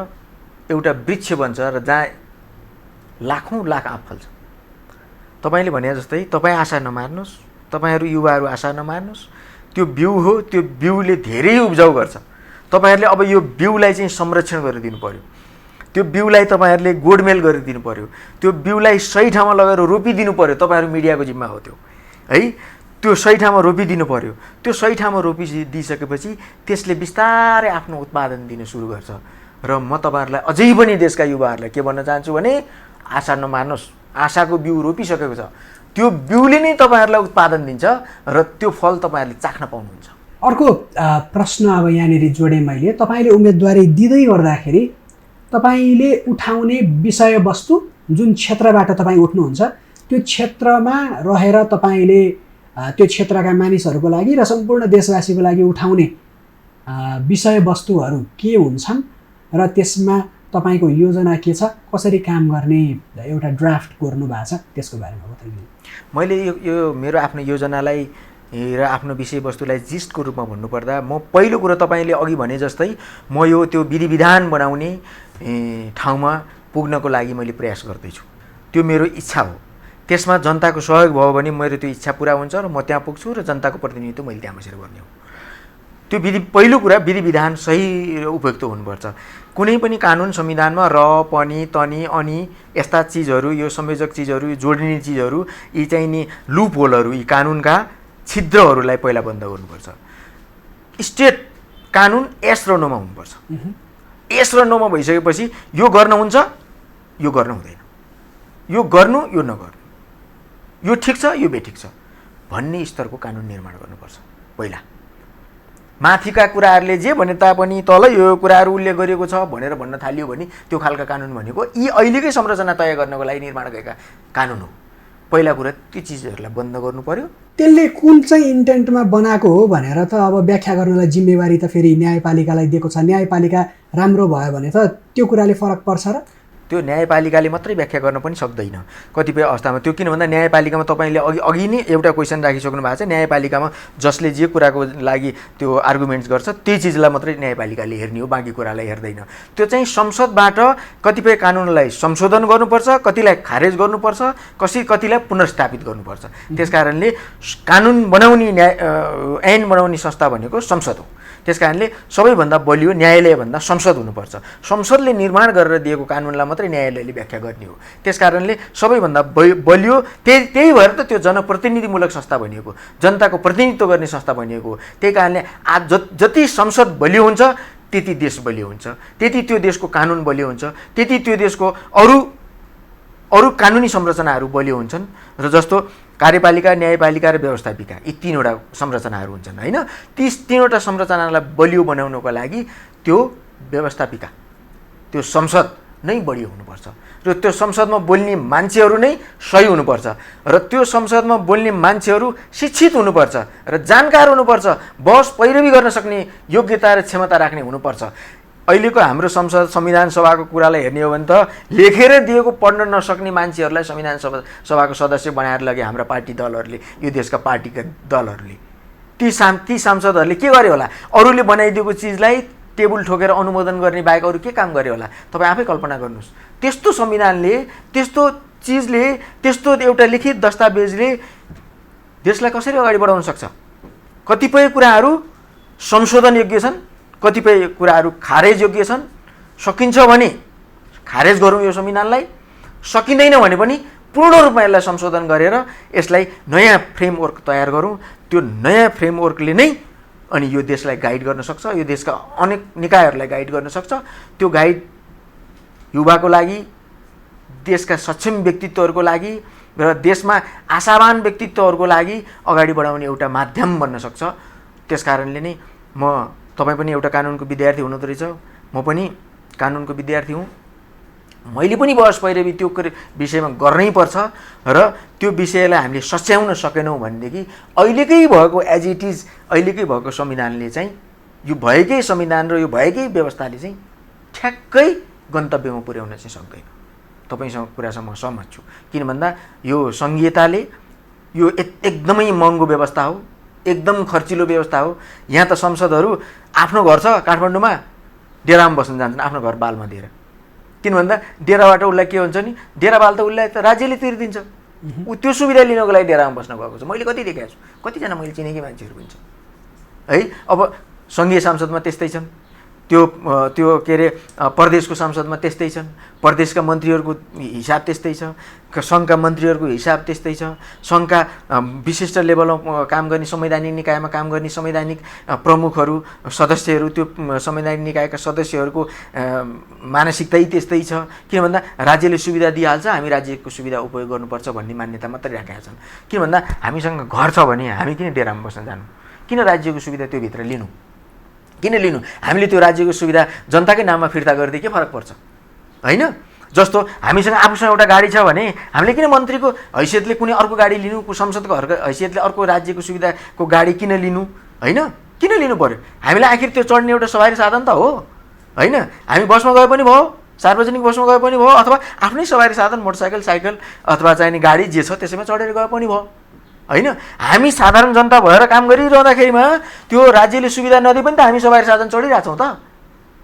एउटा वृक्ष बन्छ र जहाँ लाखौँ लाख आँप फल्छ। तपाईँले भने जस्तै तपाईँ आशा नमार्नुहोस्, तपाईँहरू युवाहरू आशा नमार्नुहोस्। त्यो बिउ हो, त्यो बिउले धेरै उब्जाउ गर्छ। तपाईँहरूले अब यो बिउलाई चाहिँ संरक्षण गरिदिनु पर्यो। त्यो बिउलाई तपाईँहरूले गोडमेल गरिदिनु पर्यो। त्यो बिउलाई सही ठाउँमा लगेर रोपिदिनु पर्यो। तपाईँहरू मिडियाको जिम्मा हो त्यो, है। त्यो सही ठाउँमा रोपिदिनु पर्यो। त्यो सही ठाउँमा रोपिदिइसकेपछि त्यसले बिस्तारै आफ्नो उत्पादन दिन सुरु गर्छ। र म तपाईँहरूलाई अझै पनि देशका युवाहरूलाई के भन्न चाहन्छु भने आशा नमार्नुहोस्, आशाको बिउ रोपिसकेको छ। त्यो बिउले नै तपाईँहरूलाई उत्पादन दिन्छ र त्यो फल तपाईँहरूले चाख्न पाउनुहुन्छ। अर्को प्रश्न अब यहाँनिर जोडेँ मैले। तपाईँले उम्मेदवारी दिँदै गर्दाखेरि तपाईँले उठाउने विषयवस्तु जुन क्षेत्रबाट तपाईँ उठ्नुहुन्छ त्यो क्षेत्रमा रहेर तपाईँले त्यो क्षेत्रका मानिसहरूको लागि र सम्पूर्ण देशवासीको लागि उठाउने विषयवस्तुहरू के हुन्छन् र त्यसमा तपाईँको योजना के छ, कसरी काम गर्ने एउटा ड्राफ्ट कोर्नु भएको छ, त्यसको बारेमा बताइदिनु। मैले यो मेरो आफ्नो योजनालाई र आफ्नो विषयवस्तुलाई जिस्टको रूपमा भन्नुपर्दा म पहिलो कुरो तपाईँले अघि भने जस्तै म यो त्यो विधि विधान बनाउने ठाउँमा पुग्नको लागि मैले प्रयास गर्दैछु। त्यो मेरो इच्छा हो। त्यसमा जनताको सहयोग भयो भने मेरो त्यो इच्छा पुरा हुन्छ र म त्यहाँ पुग्छु र जनताको प्रतिनिधित्व मैले त्यहाँ बसेर गर्ने हो। त्यो पहिलो कुरा विधि विधान सही र उपयुक्त हुनुपर्छ। कुनै पनि कानुन संविधानमा र पनि तनी अनि यस्ता चिजहरू, यो संयोजक चिजहरू, यो जोड्ने चिजहरू, यी चाहिँ नि लुप होलहरू, यी कानुनका छिद्रहरूलाई पहिला बन्द गर्नुपर्छ। स्टेट कानुन एस र नोमा हुनुपर्छ। एस र नोमा भइसकेपछि यो गर्न हुन्छ, यो गर्न हुँदैन, यो गर्नु, यो नगर्नु, यो ठिक छ, यो बेठिक छ भन्ने स्तरको कानुन निर्माण गर्नुपर्छ पहिला। माथिका कुराहरूले जे भने तापनि तल यो कुराहरू उल्लेख गरिएको छ भनेर भन्न थालियो भने त्यो खालका कानुन भनेको यी अहिलेकै संरचना तय गर्नको लागि निर्माण गरेका कानुन हो। पहिला कुरा त्यो चिजहरूलाई बन्द गर्नु पर्यो। त्यसले कुन चाहिँ इन्टेन्टमा बनाएको हो भनेर त अब व्याख्या गर्नलाई जिम्मेवारी त फेरि न्यायपालिकालाई दिएको छ। न्यायपालिका राम्रो भयो भने त त्यो कुराले फरक पर्छ र त्यो न्यायपालिकाले मात्रै व्याख्या गर्न पनि सक्दैन कतिपय अवस्थामा। त्यो किन भन्दा न्यायपालिकामा तपाईँले अघि नै एउटा क्वेसन राखिसक्नु भएको छ। न्यायपालिकामा जसले जे कुराको लागि त्यो आर्गुमेन्ट्स गर्छ त्यही चिजलाई मात्रै न्यायपालिकाले हेर्ने हो, बाँकी कुरालाई हेर्दैन। त्यो चाहिँ संसदबाट कतिपय कानुनलाई संशोधन गर्नुपर्छ, कतिलाई खारेज गर्नुपर्छ, कतिलाई पुनर्स्थापित गर्नुपर्छ। त्यस कारणले कानुन बनाउने ऐन बनाउने संस्था भनेको संसद हो। त्यस कारणले सबैभन्दा बलियो न्यायालयभन्दा संसद हुनुपर्छ। संसदले निर्माण गरेर दिएको कानुनलाई मात्रै न्यायालयले व्याख्या गर्ने हो। त्यस कारणले सबैभन्दा बलियो त्यही भएर त त्यो जनप्रतिनिधिमूलक संस्था भनिएको, जनताको प्रतिनिधित्व गर्ने संस्था भनिएको हो। त्यही कारणले आज जति संसद बलियो हुन्छ त्यति देश बलियो हुन्छ, त्यति त्यो देशको कानुन बलियो हुन्छ, त्यति त्यो देशको अरू कानुनी संरचनाहरू बलियो हुन्छन्। र जस्तो कार्यपालिका, न्यायपालिका र व्यवस्थापिका यी तीनवटा संरचनाहरू हुन्छन् होइन। ती तीनवटा संरचनालाई बलियो बनाउनको लागि त्यो व्यवस्थापिका, त्यो संसद नै बलियो हुनुपर्छ र त्यो संसदमा बोल्ने मान्छेहरू नै सही हुनुपर्छ र त्यो संसदमा बोल्ने मान्छेहरू शिक्षित हुनुपर्छ र जानकार हुनुपर्छ, बहस पैरवी गर्न सक्ने योग्यता र क्षमता राख्ने हुनुपर्छ। अहिलेको हाम्रो संविधान सभाको कुरालाई हेर्ने हो भने त लेखेर दिएको पढ्न नसक्ने मान्छेहरूलाई संविधान सभाको सदस्य बनाएर लगे हाम्रा पार्टी दलहरूले, यो देशका पार्टीका दलहरूले। ती सांसदहरूले के गर्यो होला? अरूले बनाइदिएको चिजलाई टेबुल ठोकेर अनुमोदन गर्ने बाहेक अरू के काम गर्यो होला? तपाईँ आफै कल्पना गर्नुहोस्। त्यस्तो संविधानले, त्यस्तो चिजले, त्यस्तो एउटा लिखित दस्तावेजले देशलाई कसरी अगाडि बढाउन सक्छ? कतिपय कुराहरू संशोधन योग्य छन्, कतिपय कुराहरू खारेज योग्य छन्। सकिन्छ भने खारेज गरौँ यो संविधानलाई, सकिँदैन भने पनि पूर्ण रूपमा यसलाई संशोधन गरेर यसलाई नयाँ फ्रेमवर्क तयार गरौँ। त्यो नयाँ फ्रेमवर्कले नै अनि यो देशलाई गाइड गर्न सक्छ, यो देशका अनेक निकायहरूलाई गाइड गर्न सक्छ। त्यो गाइड युवाको लागि, देशका सक्षम व्यक्तित्वहरूको लागि र देशमा आशावान व्यक्तित्वहरूको लागि अगाडि बढाउने एउटा माध्यम बन्न सक्छ। त्यस कारणले नै तपाईँ पनि एउटा कानुनको विद्यार्थी हुनुहुँदो रहेछ, म पनि कानुनको विद्यार्थी हुँ। मैले पनि बहस पैरवी त्यो विषयमा गर्नै पर्छ र त्यो विषयलाई हामीले सच्याउन सकेनौँ भनेदेखि अहिलेकै भएको एज इट इज, अहिलेकै भएको संविधानले चाहिँ, यो भएकै संविधान र यो भएकै व्यवस्थाले चाहिँ ठ्याक्कै गन्तव्यमा पुर्याउन चाहिँ सक्दैन। तपाईँसँग कुरासँग म सहमत छु। किन भन्दा यो सङ्घीयताले यो एकदमै महँगो व्यवस्था हो, एकदम खर्चिलो व्यवस्था हो। यहाँ त संसदहरू आफ्नो घर छ काठमाडौँमा, डेरामा बस्न जान्छन् आफ्नो घर बालमा दिएर। किन भन्दा डेराबाट उसलाई के हुन्छ नि, डेरा बाल त उसलाई त राज्यले तिरिदिन्छ। त्यो सुविधा लिनको लागि डेरामा बस्न गएको छ। मैले कति देखेको छु, कतिजना मैले चिनेकै मान्छेहरू पनि छ है। अब सङ्घीय सांसदमा त्यस्तै छन्, त्यो के अरे प्रदेशको सांसदमा त्यस्तै छन्, प्रदेशका मन्त्रीहरूको हिसाब त्यस्तै छ, सङ्घका मन्त्रीहरूको हिसाब त्यस्तै छ, सङ्घका विशिष्ट लेभलमा काम गर्ने संवैधानिक निकायमा काम गर्ने संवैधानिक प्रमुखहरू, सदस्यहरू, त्यो संवैधानिक निकायका सदस्यहरूको मानसिकता त्यस्तै छ। किन भन्दा राज्यले सुविधा दिइहाल्छ, हामी राज्यको सुविधा उपयोग गर्नुपर्छ भन्ने मान्यता मात्रै राखेका छन्। किन भन्दा हामीसँग घर छ भने हामी किन डेरामा बस्न जानु, किन राज्यको सुविधा त्यो भित्र लिनु, किन लिनु? हामीले त्यो राज्यको सुविधा जनताकै नाममा फिर्ता गरिदिए के फरक पर्छ होइन? जस्तो हामीसँग आफूसँग एउटा गाडी छ भने हामीले किन मन्त्रीको हैसियतले कुनै अर्को गाडी लिनु, संसदको हैसियतले अर्को राज्यको सुविधाको गाडी किन लिनु होइन? किन लिनु पर्यो? हामीलाई आखिर त्यो चढ्ने एउटा सवारी साधन त हो होइन? हामी बसमा गए पनि भयो, सार्वजनिक बसमा गए पनि भयो, अथवा आफ्नै सवारी साधन मोटरसाइकल, साइकल अथवा चाहिने गाडी जे छ त्यसैमा चढेर गए पनि भयो होइन? हामी साधारण जनता भएर काम गरिरहँदाखेरिमा त्यो राज्यले सुविधा नदिए पनि त हामी सवारी साधन चढिरहेछौँ त।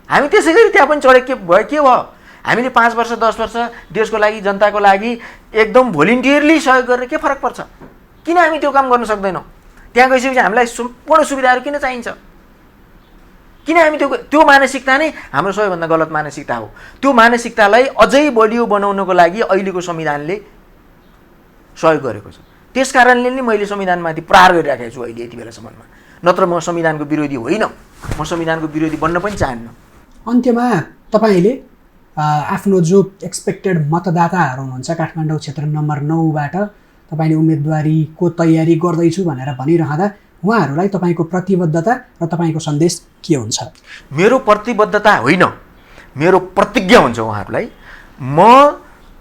हामी त्यसै गरी त्यहाँ पनि चढे के भयो? के भयो? हामीले 5 वर्ष 10 वर्ष देशको लागि, जनताको लागि एकदम भोलिन्टियरली सहयोग गरेर के फरक पर्छ? किन हामी त्यो काम गर्न सक्दैनौँ? त्यहाँ गइसकेपछि हामीलाई सम्पूर्ण सुविधाहरू किन चाहिन्छ? किन हामी त्यो मानसिकता नै हाम्रो सबैभन्दा गलत मानसिकता हो। त्यो मानसिकतालाई अझै बलियो बनाउनको लागि अहिलेको संविधानले सहयोग गरेको छ। त्यस कारणले नै मैले संविधानमाथि प्रहार गरिराखेको छु अहिले यति बेलासम्ममा। नत्र म संविधानको विरोधी होइन, म संविधानको विरोधी बन्न पनि चाहन्न। अन्त्यमा तपाईँले आफ्नो जो एक्सपेक्टेड मतदाताहरू हुनुहुन्छ काठमाडौँ क्षेत्र नम्बर 9बाट तपाईँले उम्मेदवारीको तयारी गर्दैछु भनेर भनिरहँदा उहाँहरूलाई तपाईँको प्रतिबद्धता र तपाईँको सन्देश के हुन्छ? मेरो प्रतिबद्धता होइन, मेरो प्रतिज्ञा हुन्छ उहाँहरूलाई। म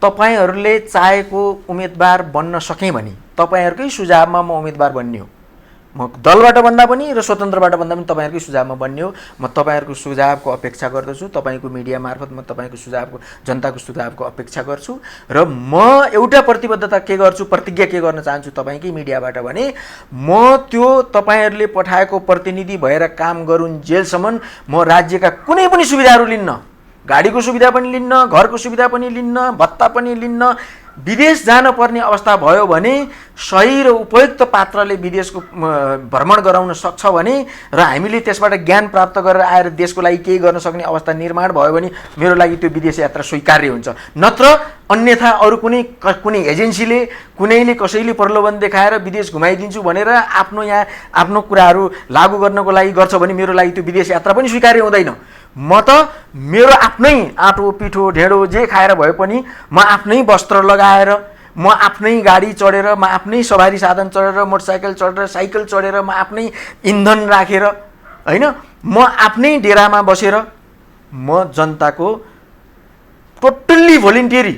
तपाईहरूले चाहेको उम्मेदवार बन्न सकेँ भने तपाईँहरूकै सुझावमा म उम्मेदवार बन्ने हो। म दलबाट भन्दा पनि र स्वतन्त्रबाट भन्दा पनि तपाईँहरूकै सुझावमा बन्ने हो। म तपाईँहरूको सुझावको अपेक्षा गर्दछु। तपाईँको मिडिया मार्फत म तपाईँको सुझावको, जनताको सुझावको अपेक्षा गर्छु। र म एउटा प्रतिबद्धता के गर्छु, प्रतिज्ञा के गर्न चाहन्छु तपाईँकै मिडियाबाट भने म त्यो तपाईँहरूले पठाएको प्रतिनिधि भएर काम गरुन्जेलसम्म म राज्यका कुनै पनि सुविधाहरू लिन्न। गाडीको सुविधा पनि लिन्न, घरको सुविधा पनि लिन्न, भत्ता पनि लिन्न। विदेश जान पर्ने अवस्था भयो भने सही र उपयुक्त पात्रले विदेशको भ्रमण गराउन सक्छ भने र हामीले त्यसबाट ज्ञान प्राप्त गरेर आएर देशको लागि केही गर्न सक्ने अवस्था निर्माण भयो भने मेरो लागि त्यो विदेश यात्रा स्वीकार्य हुन्छ। नत्र अन्यथा अरू कुनै एजेन्सीले कुनैले कसैले प्रलोभन देखाएर विदेश घुमाइदिन्छु भनेर आफ्नो कुराहरू लागू गर्नको लागि गर्छ भने मेरो लागि त्यो विदेश यात्रा पनि स्वीकार्य हुँदैन। म त मेरो आफ्नै आँटो पिठो ढेँडो जे खाएर भए पनि म आफ्नै वस्त्र लगाएर, म आफ्नै गाडी चढेर, म आफ्नै सवारी साधन चढेर, मोटरसाइकल चढेर, साइकल चढेर, म आफ्नै इन्धन राखेर, होइन, म आफ्नै डेरामा बसेर म जनताको टोटल्ली भोलिन्टियरी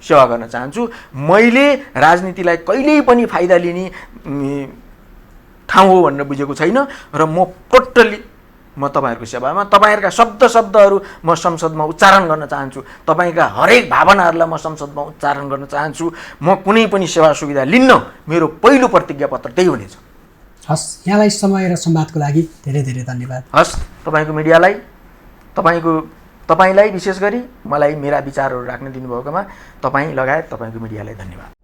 सेवा गर्न चाहन्छु। मैले राजनीतिलाई कहिल्यै पनि फाइदा लिने ठाउँ हो भनेर बुझेको छैन र म टोटल्ली म तपाईँहरूको सेवामा, तपाईँहरूका शब्दहरू म संसदमा उच्चारण गर्न चाहन्छु। तपाईँका हरेक भावनाहरूलाई म संसदमा उच्चारण गर्न चाहन्छु। म कुनै पनि सेवा सुविधा लिन्न। मेरो पहिलो प्रतिज्ञा पत्र त्यही हुनेछ। हस्, यहाँलाई समय र संवादको लागि धेरै धेरै धन्यवाद। हस्, तपाईँको मिडियालाई, तपाईँलाई विशेष गरी मलाई मेरा विचारहरू राख्न दिनुभएकोमा तपाईँ लगायत तपाईँको मिडियालाई धन्यवाद।